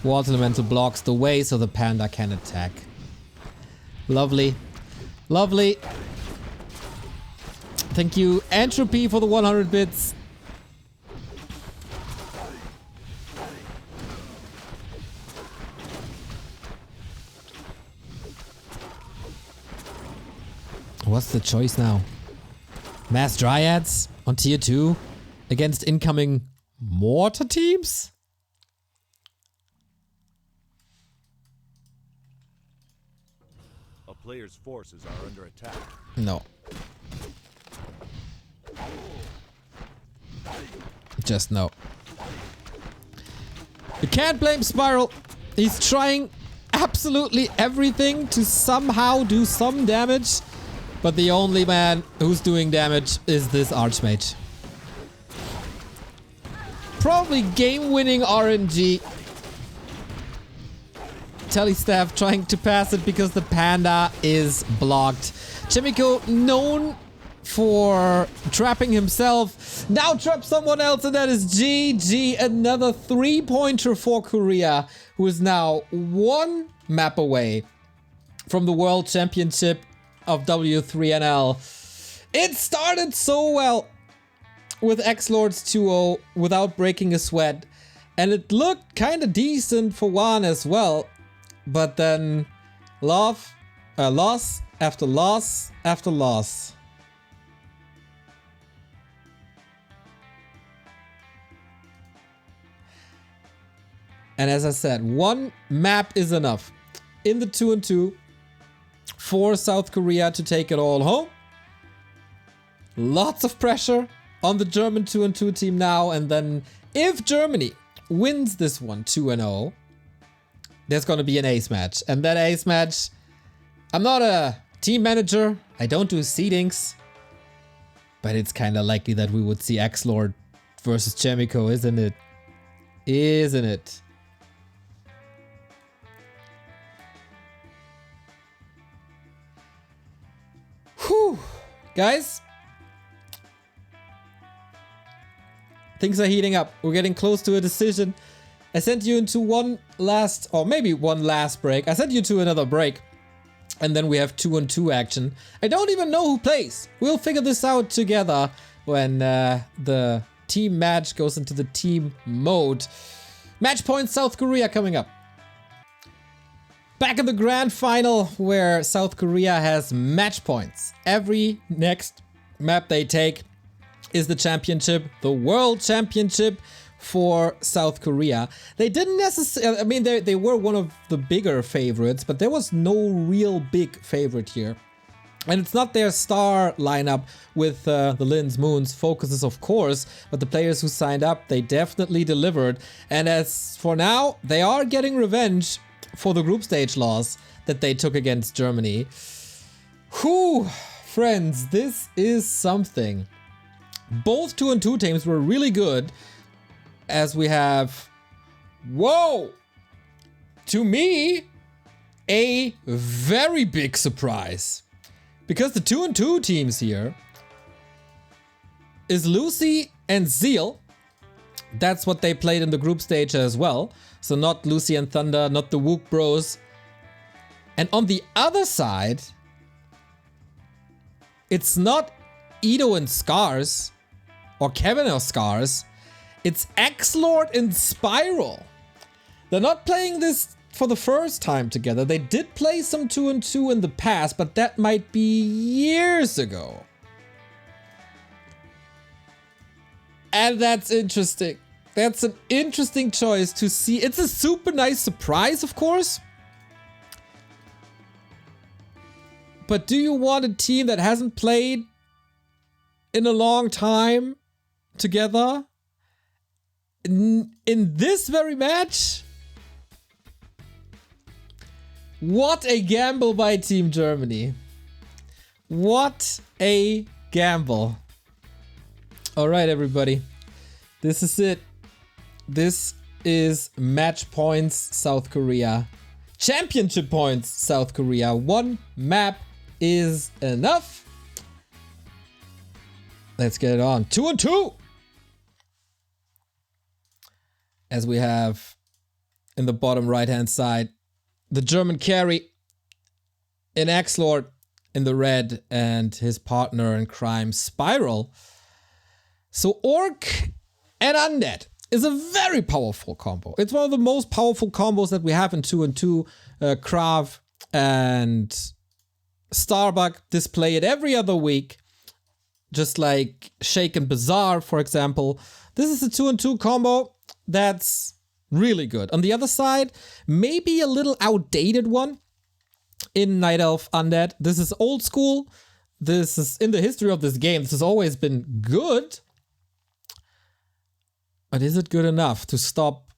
Water Elemental blocks the way so the panda can attack. Lovely. Lovely. Thank you, Entropy, for the 100 bits. What's the choice now? Mass Dryads on tier 2 against incoming mortar teams? A player's forces are under attack. No. Just no. You can't blame Spiral. He's trying absolutely everything to somehow do some damage. But the only man who's doing damage is this Archmage. Probably game-winning RNG. Telestaff trying to pass it because the panda is blocked. Chaemiko, known for trapping himself, now traps someone else, and that is GG. Another 3-pointer for Korea, who is now 1 map away from the World Championship of W3NL. It started so well with XlorD's 2-0 without breaking a sweat, and it looked kind of decent for one as well, but then loss after loss after loss. And as I said, 1 map is enough in the 2-2 for South Korea to take it all home. Lots of pressure on the German 2-2 team now, and then if Germany wins this one 2-0, there's gonna be an ace match. And that ace match, I'm not a team manager, I don't do seedings, but it's kind of likely that we would see XlorD versus Chaemiko, isn't it? Isn't it? Whew. Guys, things are heating up. We're getting close to a decision. I sent you into one last, or maybe one last break. I sent you to another break. And then we have 2-on-2 action. I don't even know who plays. We'll figure this out together when the team match goes into the team mode. Match point South Korea coming up. Back in the grand final where South Korea has match points. Every next map they take is the championship, the World Championship for South Korea. They didn't necessarily, I mean, they were one of the bigger favorites, but there was no real big favorite here. And it's not their star lineup with the Lins, Moons, Focuses, of course, but the players who signed up, they definitely delivered. And as for now, they are getting revenge for the group stage loss that they took against Germany. Whew, friends, this is something. Both 2-on-2 teams were really good, as we have, whoa, to me, a very big surprise. Because the 2-on-2 teams here is Lucy and Zeal. That's what they played in the group stage as well. So not Lucy and Thunder, not the Wook Bros. And on the other side, it's not Edo and Scars, or Kevin or Scars. It's XlorD and Spiral. They're not playing this for the first time together. They did play some 2-on-2 in the past, but that might be years ago. And that's interesting. That's an interesting choice to see. It's a super nice surprise, of course. But do you want a team that hasn't played in a long time together in this very match? What a gamble by Team Germany. What a gamble. All right, everybody. This is it. This is match points South Korea. Championship points South Korea. 1 map is enough. Let's get it on. 2 and 2. As we have in the bottom right hand side, the German carry in XlorD in the red and his partner in crime Spiral. So Orc and Undead is a very powerful combo. It's one of the most powerful combos that we have in 2 and 2. Krav and Starbuck display it every other week. Just like Shake and Bazaar, for example. This is a 2 and 2 combo that's really good. On the other side, maybe a little outdated one in Night Elf Undead. This is old school. This is in the history of this game. This has always been good. But is it good enough to stop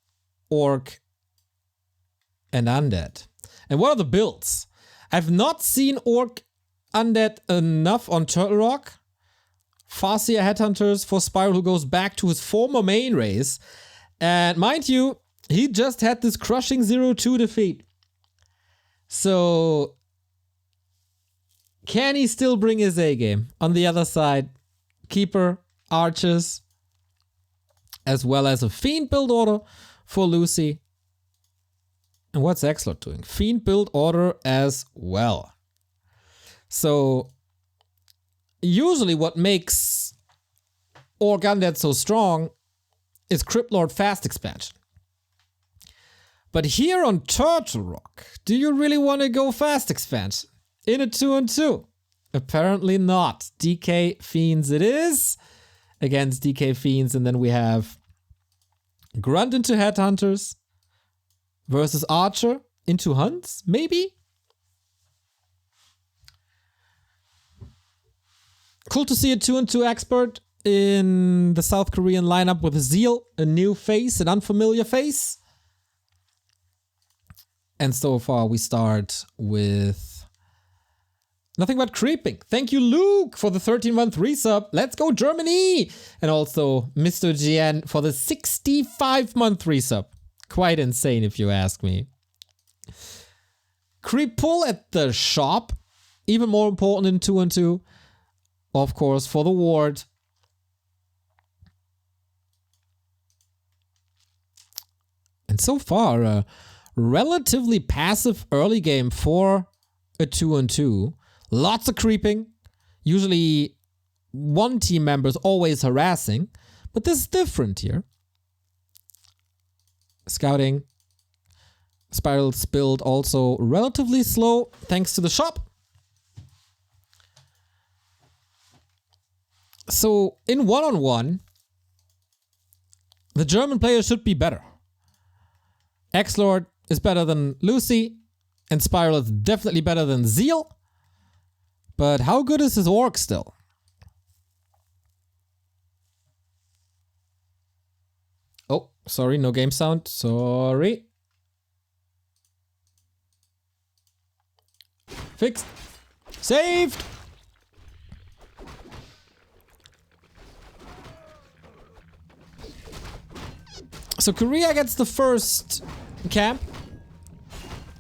Orc and Undead? And what are the builds? I've not seen Orc Undead enough on Turtle Rock. Farseer Headhunters for Spiral, who goes back to his former main race. And mind you, he just had this crushing 0-2 defeat. So can he still bring his A game? On the other side, Keeper, Archers, as well as a Fiend build order for Lucy. And what's XlorD doing? Fiend build order as well. So usually what makes Orc Undead so strong is Cryptlord fast expansion. But here on Turtle Rock, do you really want to go fast expansion in a 2 and 2? Apparently not. DK Fiends it is against DK Fiends, and then we have Grunt into Headhunters versus Archer into Hunts, maybe? Cool to see a 2 and 2 expert in the South Korean lineup with Zeal, a new face, an unfamiliar face. And so far we start with nothing but creeping. Thank you, Luke, for the 13-month resub. Let's go, Germany! And also Mr. GN for the 65-month resub. Quite insane if you ask me. Creep pull at the shop. Even more important in 2 and 2. Of course, for the ward. And so far, a relatively passive early game for a 2 and 2. Lots of creeping. Usually one team member is always harassing. But this is different here. Scouting. Spiral's build also relatively slow thanks to the shop. So in one-on-one, the German player should be better. XlorD is better than Lucy, and Spiral is definitely better than Zeal. But how good is his Orc still? Oh, sorry, no game sound. Sorry. Fixed. Saved! So Korea gets the first camp,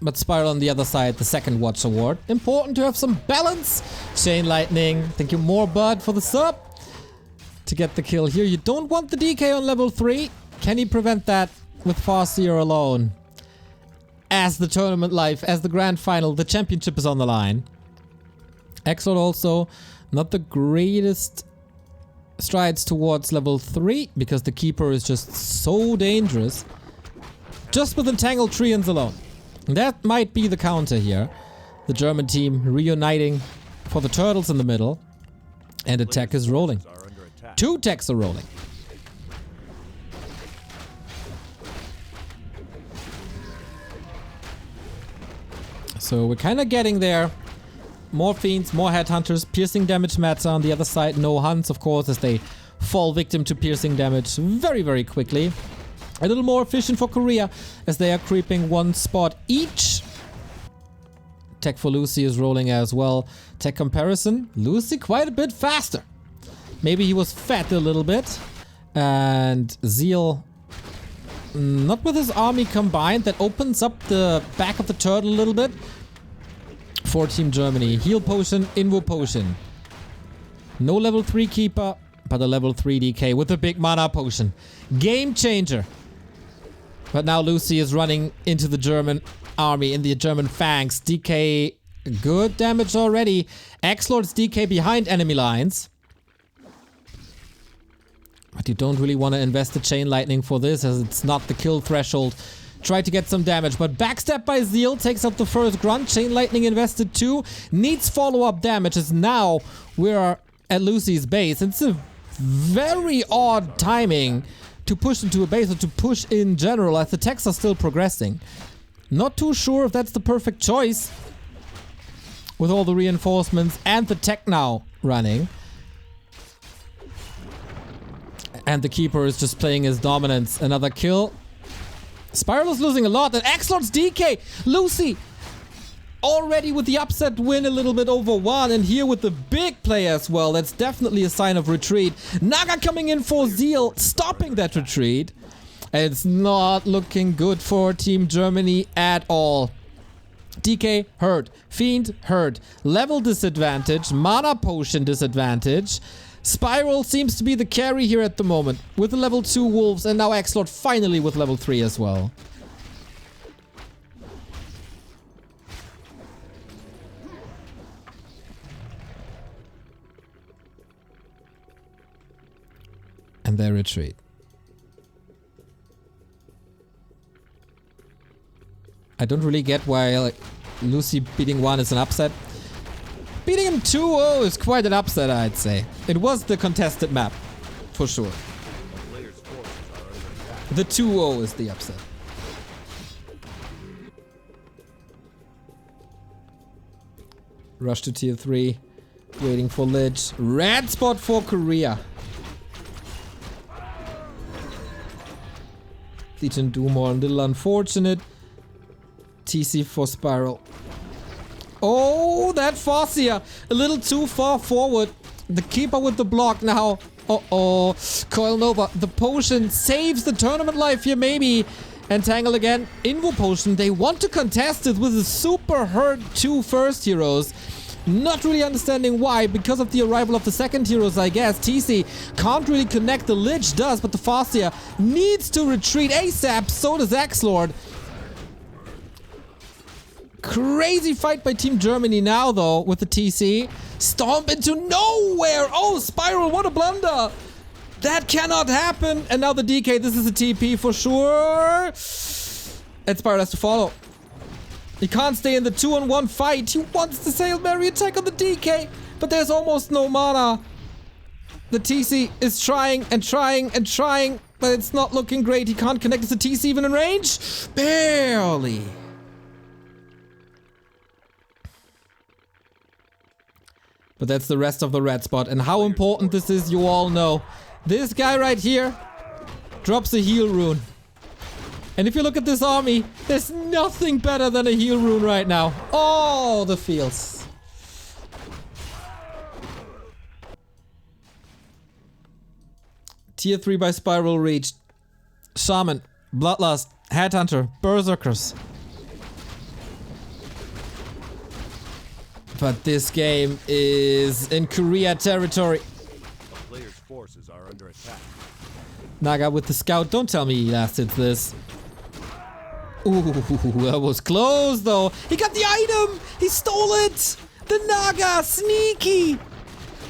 but Spiral on the other side, the second watch award. Important to have some balance. Chain Lightning, thank you more Bud for the sub. To get the kill here, you don't want the DK on level 3. Can he prevent that with Farseer alone? As the tournament life, as the grand final, the championship is on the line. XlorD also not the greatest strides towards level 3 because the Keeper is just so dangerous. Just with Entangled Treants alone. That might be the counter here. The German team reuniting for the turtles in the middle. And attack is rolling. 2 techs are rolling. So we're kind of getting there. More Fiends, more Headhunters, piercing damage matter on the other side. No Hunts, of course, as they fall victim to piercing damage very, very quickly. A little more efficient for Korea as they are creeping 1 spot each. Tech for Lucy is rolling as well. Tech comparison, Lucy quite a bit faster. Maybe he was fat a little bit. And Zeal, not with his army combined. That opens up the back of the turtle a little bit. for Team Germany. Heal potion, Invo potion. No level 3 keeper, but a level 3 DK with a big mana potion. Game changer. But now Lucy is running into the German army, in the German fangs. DK, good damage already. XlorD's DK behind enemy lines. But you don't really want to invest the Chain Lightning for this, as it's not the kill threshold. Try to get some damage, but backstab by Zeal takes out the first grunt. Chain Lightning invested too. Needs follow-up damage, as now we're at Lucy's base. It's a very odd timing to push into a base, or to push in general, as the techs are still progressing. Not too sure if that's the perfect choice, with all the reinforcements and the tech now running. And the keeper is just playing his dominance. Another kill. Spiral is losing a lot, and XlorD's DK! Lucy! Already with the upset win a little bit over 1, and here with the big play as well. That's definitely a sign of retreat. Naga coming in for Zeal, stopping that retreat. And it's not looking good for Team Germany at all. DK hurt, Fiend hurt, level disadvantage, mana potion disadvantage. Spiral seems to be the carry here at the moment, with the level 2 wolves, and now XlorD finally with level 3 as well. And they retreat. I don't really get why, like, Lucy beating 1 is an upset. Beating him 2-0 is quite an upset, I'd say. It was the contested map, for sure. The 2-0 is the upset. Rush to tier 3. Waiting for Lich. Red spot for Korea. Legion Doomor, a little unfortunate. TC for Spiral. Oh, that Farseer. A little too far forward. The keeper with the block now. Uh-oh. Coil Nova. The potion saves the tournament life here, maybe. And Tangle again. Invo potion. They want to contest it with a super hurt 2 first heroes. Not really understanding why. Because of the arrival of the second heroes, I guess. TC can't really connect. The Lich does, but the Farseer needs to retreat ASAP. So does XlorD. Crazy fight by Team Germany now, though, with the TC. Stomp into nowhere! Oh, Spiral, what a blunder! That cannot happen! And now the DK, this is a TP for sure! And Spiral has to follow. He can't stay in the 2-on-1 fight. He wants the Hail Mary attack on the DK, but there's almost no mana. The TC is trying and trying and trying, but it's not looking great. He can't connect. Is the TC even in range? Barely. But that's the rest of the red spot. And how important this is, you all know. This guy right here drops a heal rune. And if you look at this army, there's nothing better than a heal rune right now. Oh, the feels. Tier 3 by Spiral reached. Shaman, Bloodlust, Headhunter, Berserkers. But this game is in Korea territory. A player's forces are under attack. Naga with the scout. Don't tell me he lasted this. Ooh, that was close though. He got the item! He stole it! The Naga! Sneaky!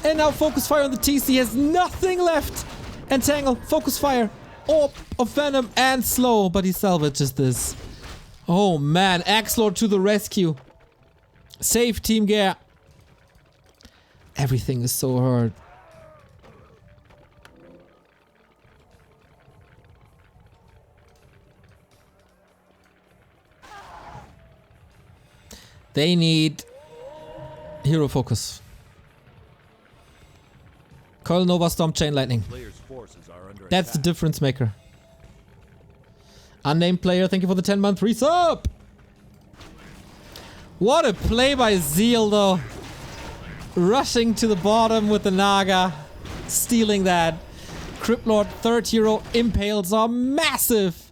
And now focus fire on the TC. He has nothing left. And Tangle, focus fire. Orb of Venom and slow. But he salvages this. Oh man, XlorD to the rescue. Save Team Gear. Everything is so hard. They need hero focus. Coil Nova Storm Chain Lightning. That's the difference maker. Unnamed player, thank you for the 10-month resub. What a play by Zeal though. Rushing to the bottom with the Naga. Stealing that. Cryptlord third hero impales are massive.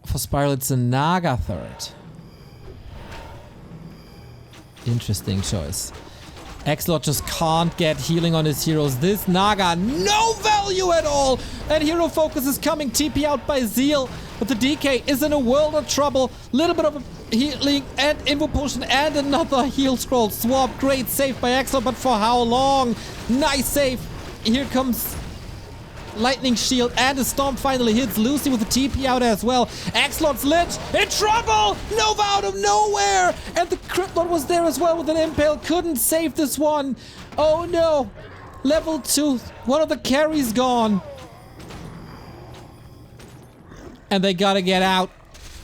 For Spiral it's a Naga third. Interesting choice. XlorD just can't get healing on his heroes. This Naga, no value at all. And hero focus is coming. TP out by Zeal. But the DK is in a world of trouble. Little bit of a healing and Invo Potion and another heal scroll swap. Great save by XlorD, but for how long? Nice save. Here comes Lightning Shield and a Storm finally hits. Lucy with the TP out as well. XlorD's Lich in trouble! Nova out of nowhere! And the Crypt Lord was there as well with an Impale. Couldn't save this one. Oh no. Level 2. One of the carries gone. And they gotta get out.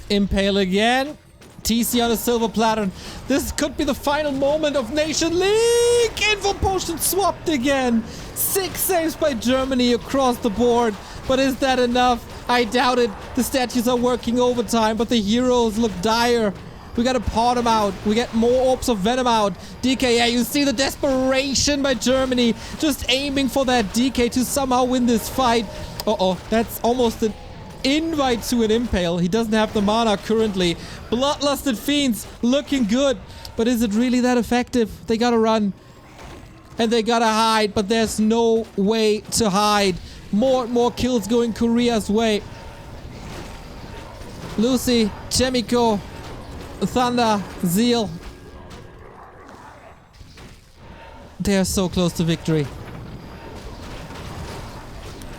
Impale again. TC on a silver platter. This could be the final moment of Nation League. Info Potion swapped again. 6 saves by Germany across the board. But is that enough? I doubt it. The statues are working overtime, but the heroes look dire. We gotta pot them out. We get more Orbs of Venom out. DK, yeah, you see the desperation by Germany. Just aiming for that DK to somehow win this fight. Uh-oh, that's almost an invite to an Impale. He doesn't have the mana currently. Bloodlusted Fiends looking good. But is it really that effective? They gotta run. And they gotta hide, but there's no way to hide. More and more kills going Korea's way. Lucy, Chaemiko, Thunder, Zeal. They are so close to victory.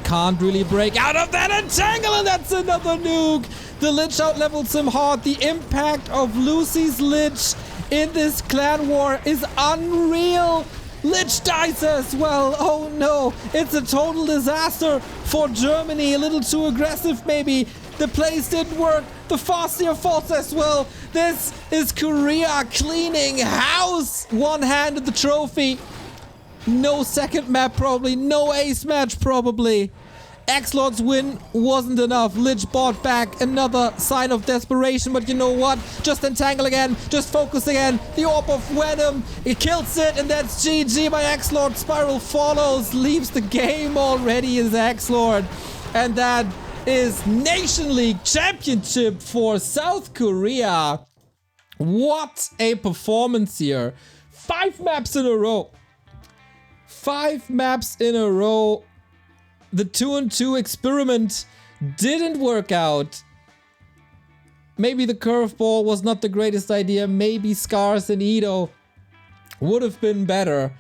Can't really break out of that entangle, and that's another nuke. The Lich out levels him hard. The impact of Lucy's Lich in this clan war is unreal. Lich dies as well. Oh no, it's a total disaster for Germany. A little too aggressive maybe. The plays didn't work. The Farseer falls as well. This is Korea cleaning house. One-handed the trophy. No second map probably. No ace match probably. XlorD's win wasn't enough. Lich bought back. Another sign of desperation, but you know what? Just entangle again. Just focus again. The Orb of Venom. It kills it, and that's GG by XlorD. Spiral follows. Leaves the game already as XlorD. And that is Nation League Championship for South Korea. What a performance here. 5 maps in a row. 5 maps in a row. The 2-on-2 experiment didn't work out. Maybe the curveball was not the greatest idea. Maybe Scars and Edo would have been better.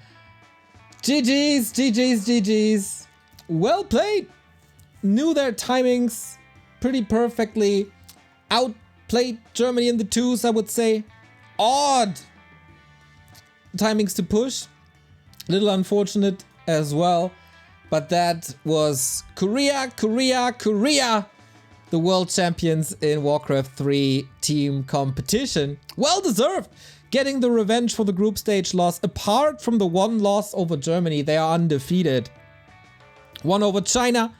GG's, GG's, GG's. Well played. Knew their timings pretty perfectly. Outplayed Germany in the 2s, I would say. Odd timings to push. Little unfortunate as well. But that was Korea, Korea, Korea. The world champions in Warcraft 3 team competition. Well deserved. Getting the revenge for the group stage loss. Apart from the one loss over Germany, they are undefeated. One over China.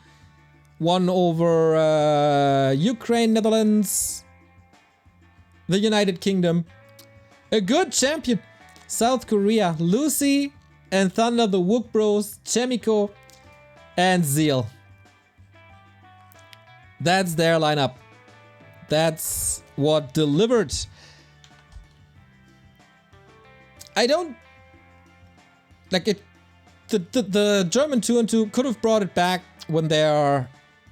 One over Ukraine, Netherlands. The United Kingdom. A good champion. South Korea. Lucy and Thunder, the Wook Bros. Chaemiko and Zeal. That's their lineup. That's what delivered. I don't like it. The German 2-on-2 could have brought it back when they are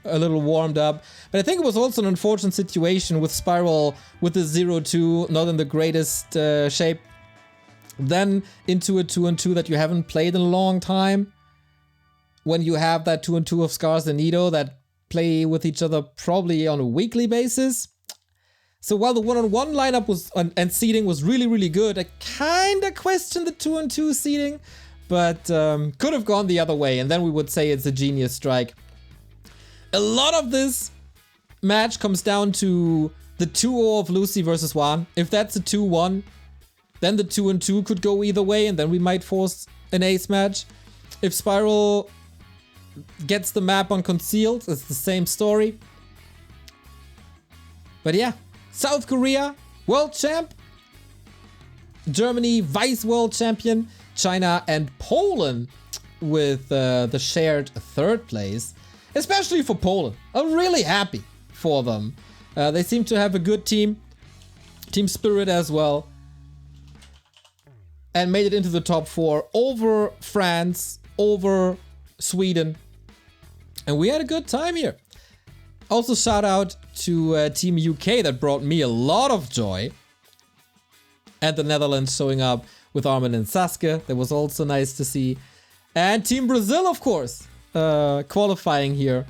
a little warmed up, but I think it was also an unfortunate situation with Spiral with the 0-2 not in the greatest shape. Then into a 2-on-2 that you haven't played in a long time. When you have that 2-on-2 of Scars and Edo that play with each other probably on a weekly basis. So while the 1-on-1 lineup was and seeding was really, really good, I kind of questioned the 2-on-2 seeding, but could have gone the other way, and then we would say it's a genius strike. A lot of this match comes down to the 2-0 of Lucy versus Juan. If that's a 2-1, then the 2-on-2 could go either way, and then we might force an ace match. If Spiral gets the map on Concealed, it's the same story. But yeah, South Korea, world champ. Germany, vice world champion. China and Poland with the shared 3rd place. Especially for Poland. I'm really happy for them. They seem to have a good team. Team spirit as well. and made it into the top 4 over France, over Sweden. And we had a good time here. Also shout out to Team UK that brought me a lot of joy. And the Netherlands showing up with Armin and Sasuke. That was also nice to see. And Team Brazil, of course, qualifying here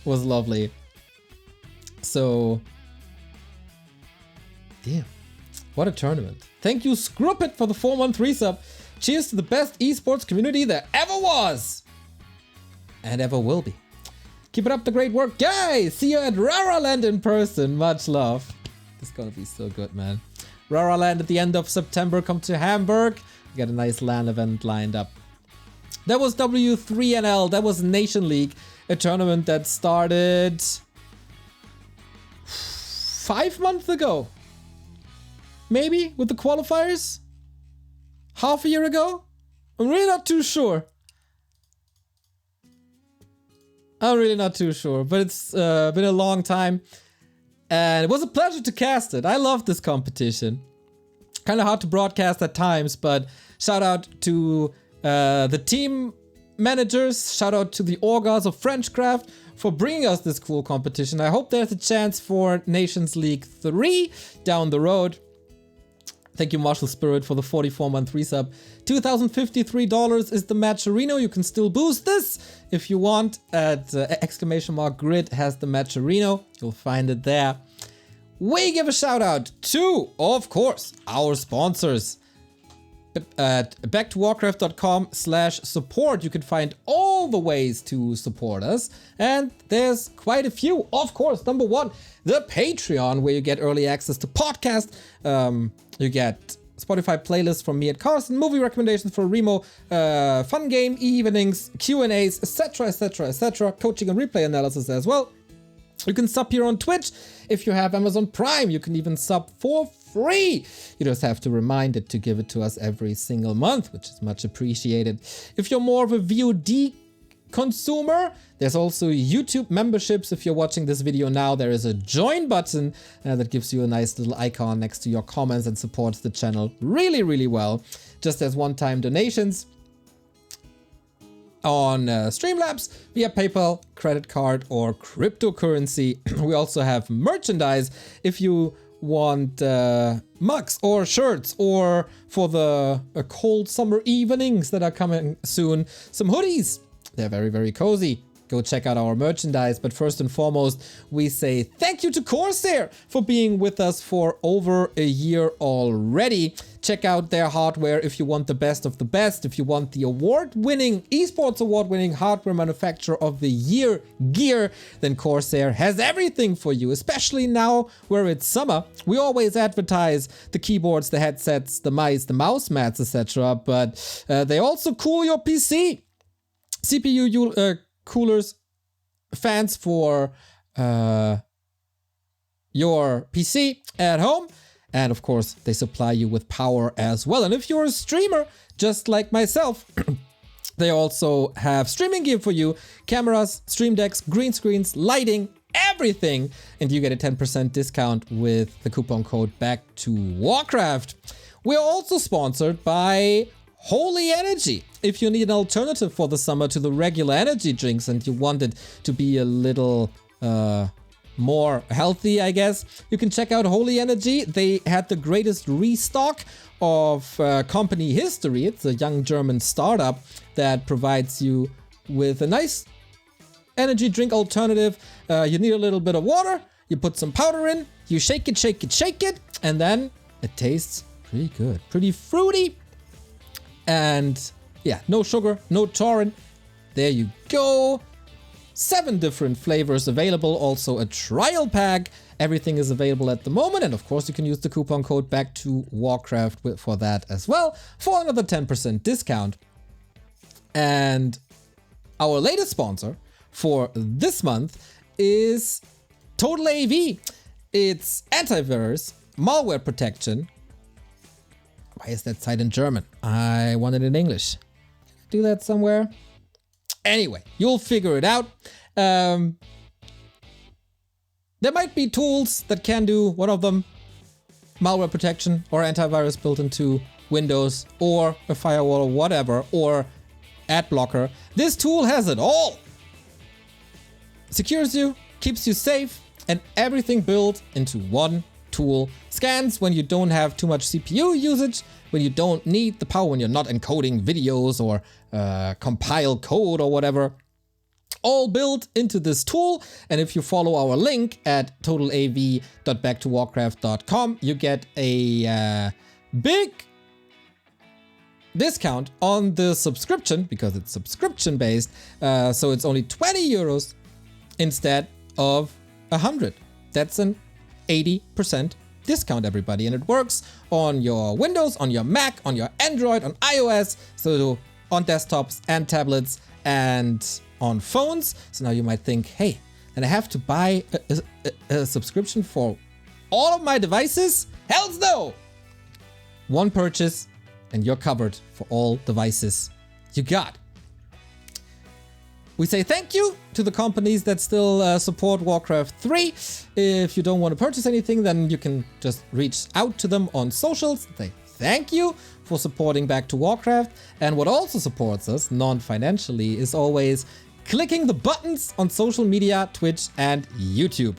was lovely. So, damn, what a tournament. Thank you, Scruppet, for the 4-month resub. Cheers to the best esports community there ever was. And ever will be. Keep it up the great work, guys. See you at Raraland in person. Much love. This is gonna be so good, man. Raraland at the end of September. Come to Hamburg. We got a nice LAN event lined up. That was W3NL. That was Nation League. A tournament that started 5 months ago. Maybe with the qualifiers? Half a year ago? I'm really not too sure. I'm really not too sure, but it's been a long time. And it was a pleasure to cast it. I love this competition. Kind of hard to broadcast at times, but shout out to the team managers. Shout out to the Orgas of Frenchcraft for bringing us this cool competition. I hope there's a chance for Nations League 3 down the road. Thank you, Martial Spirit, for the 44-month resub. $2,053 is the Matcherino. You can still boost this if you want at !grid has the Matcherino. You'll find it there. We give a shout out to, of course, our sponsors. At backtowarcraft.com/support, you can find all the ways to support us. And there's quite a few. Of course, number 1, the Patreon, where you get early access to podcasts. You get Spotify playlists from me and Carson, movie recommendations for Remo, fun game evenings, Q&As, etc, etc, etc, coaching and replay analysis as well. You can sub here on Twitch. If you have Amazon Prime, you can even sub for free. You just have to remind it to give it to us every single month, which is much appreciated. If you're more of a VOD consumer, there's also YouTube memberships. If you're watching this video now, there is a join button that gives you a nice little icon next to your comments and supports the channel really, really well. Just as one-time donations on Streamlabs via PayPal, credit card, or cryptocurrency. We also have merchandise if you want mugs or shirts, or for the cold summer evenings that are coming soon, some hoodies. They're very, very cozy. Go check out our merchandise. But first and foremost, we say thank you to CORSAIR for being with us for over a year already. Check out their hardware if you want the best of the best. If you want the award-winning, esports award-winning hardware manufacturer of the year gear, then CORSAIR has everything for you, especially now where it's summer. We always advertise the keyboards, the headsets, the mice, the mouse mats, etc. But they also cool your PC. CPU coolers, fans for your PC at home. And of course, they supply you with power as well. And if you're a streamer, just like myself, they also have streaming gear for you. Cameras, stream decks, green screens, lighting, everything. And you get a 10% discount with the coupon code BACKTOWARCRAFT. We're also sponsored by Holy Energy. If you need an alternative for the summer to the regular energy drinks and you want it to be a little more healthy, I guess, you can check out Holy Energy. They had the greatest restock of company history. It's a young German startup that provides you with a nice energy drink alternative. You need a little bit of water, you put some powder in, you shake it, shake it, shake it, and then it tastes pretty good, pretty fruity. And yeah, no sugar, no taurine. There you go. 7 different flavors available, also a trial pack. Everything is available at the moment. And of course, you can use the coupon code BACKTOWARCRAFT for that as well, for another 10% discount. And our latest sponsor for this month is Total AV. It's antivirus, malware protection. Why is that site in German? I want it in English. Can I do that somewhere? Anyway, you'll figure it out. There might be tools that can do one of them, malware protection or antivirus built into Windows or a firewall or whatever, or ad blocker. This tool has it all. Secures you, keeps you safe, and everything built into one tool. Scans when you don't have too much CPU usage, when you don't need the power, when you're not encoding videos or compile code or whatever. All built into this tool, and if you follow our link at totalav.backtowarcraft.com, you get a big discount on the subscription, because it's subscription based, so it's only 20 euros instead of 100. That's an 80% discount, everybody, and it works on your Windows, on your Mac, on your Android, on iOS, so on desktops and tablets and on phones. So now you might think, hey, and I have to buy a subscription for all of my devices? Hells no! One purchase and you're covered for all devices you got. We say thank you to the companies that still support Warcraft 3. If you don't want to purchase anything, then you can just reach out to them on socials. Say thank you for supporting Back to Warcraft. And what also supports us non-financially is always clicking the buttons on social media, Twitch and YouTube.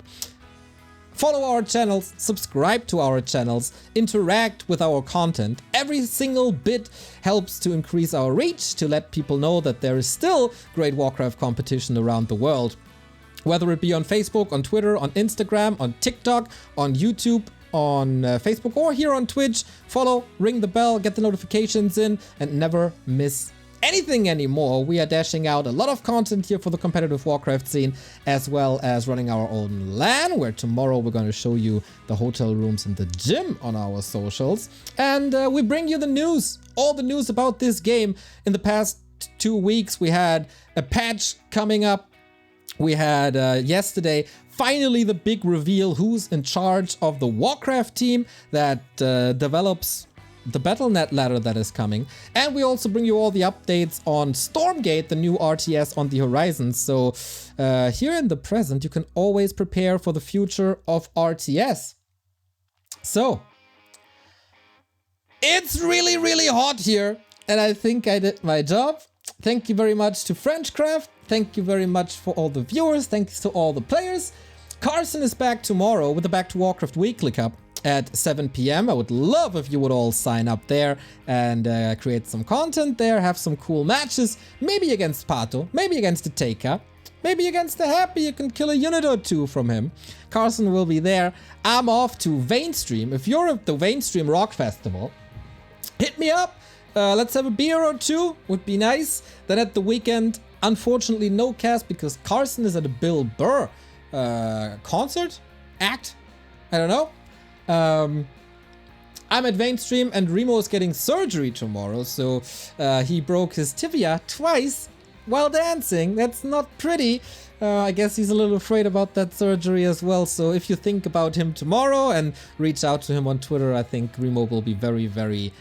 Follow our channels, subscribe to our channels, interact with our content. Every single bit helps to increase our reach, to let people know that there is still great Warcraft competition around the world. Whether it be on Facebook, on Twitter, on Instagram, on TikTok, on YouTube, on Facebook, or here on Twitch. Follow, ring the bell, get the notifications in, and never miss anything anymore. We are dashing out a lot of content here for the competitive Warcraft scene, as well as running our own LAN, where tomorrow we're going to show you the hotel rooms and the gym on our socials. And we bring you the news, all the news about this game. In the past 2 weeks, we had a patch coming up. We had yesterday, finally the big reveal who's in charge of the Warcraft team that develops the Battle.net ladder that is coming. And we also bring you all the updates on Stormgate, the new RTS on the horizon. So here in the present, you can always prepare for the future of RTS. So it's really, really hot here. And I think I did my job. Thank you very much to Frenchcraft. Thank you very much for all the viewers. Thanks to all the players. Carson is back tomorrow with the Back to Warcraft Weekly Cup at 7 p.m. I would love if you would all sign up there and create some content there, have some cool matches, maybe against Pato, maybe against the Taker, maybe against the Happy, you can kill a unit or two from him. Carson will be there. I'm off to Vainstream. If you're at the Vainstream Rock Festival, hit me up. Let's have a beer or two, would be nice. Then at the weekend, unfortunately no cast because Carson is at a Bill Burr concert? Act? I don't know. I'm at Vainstream and Remo is getting surgery tomorrow, so he broke his tibia twice while dancing. That's not pretty. I guess he's a little afraid about that surgery as well, so if you think about him tomorrow and reach out to him on Twitter, I think Remo will be very, very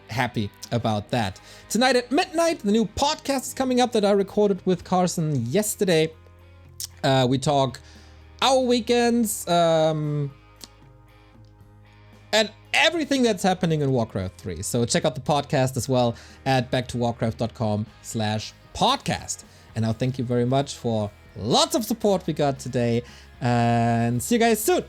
happy about that. Tonight at midnight, the new podcast is coming up that I recorded with Carson yesterday. We talk our weekends, and everything that's happening in Warcraft 3. So check out the podcast as well at backtowarcraft.com/podcast. And now thank you very much for lots of support we got today, and see you guys soon.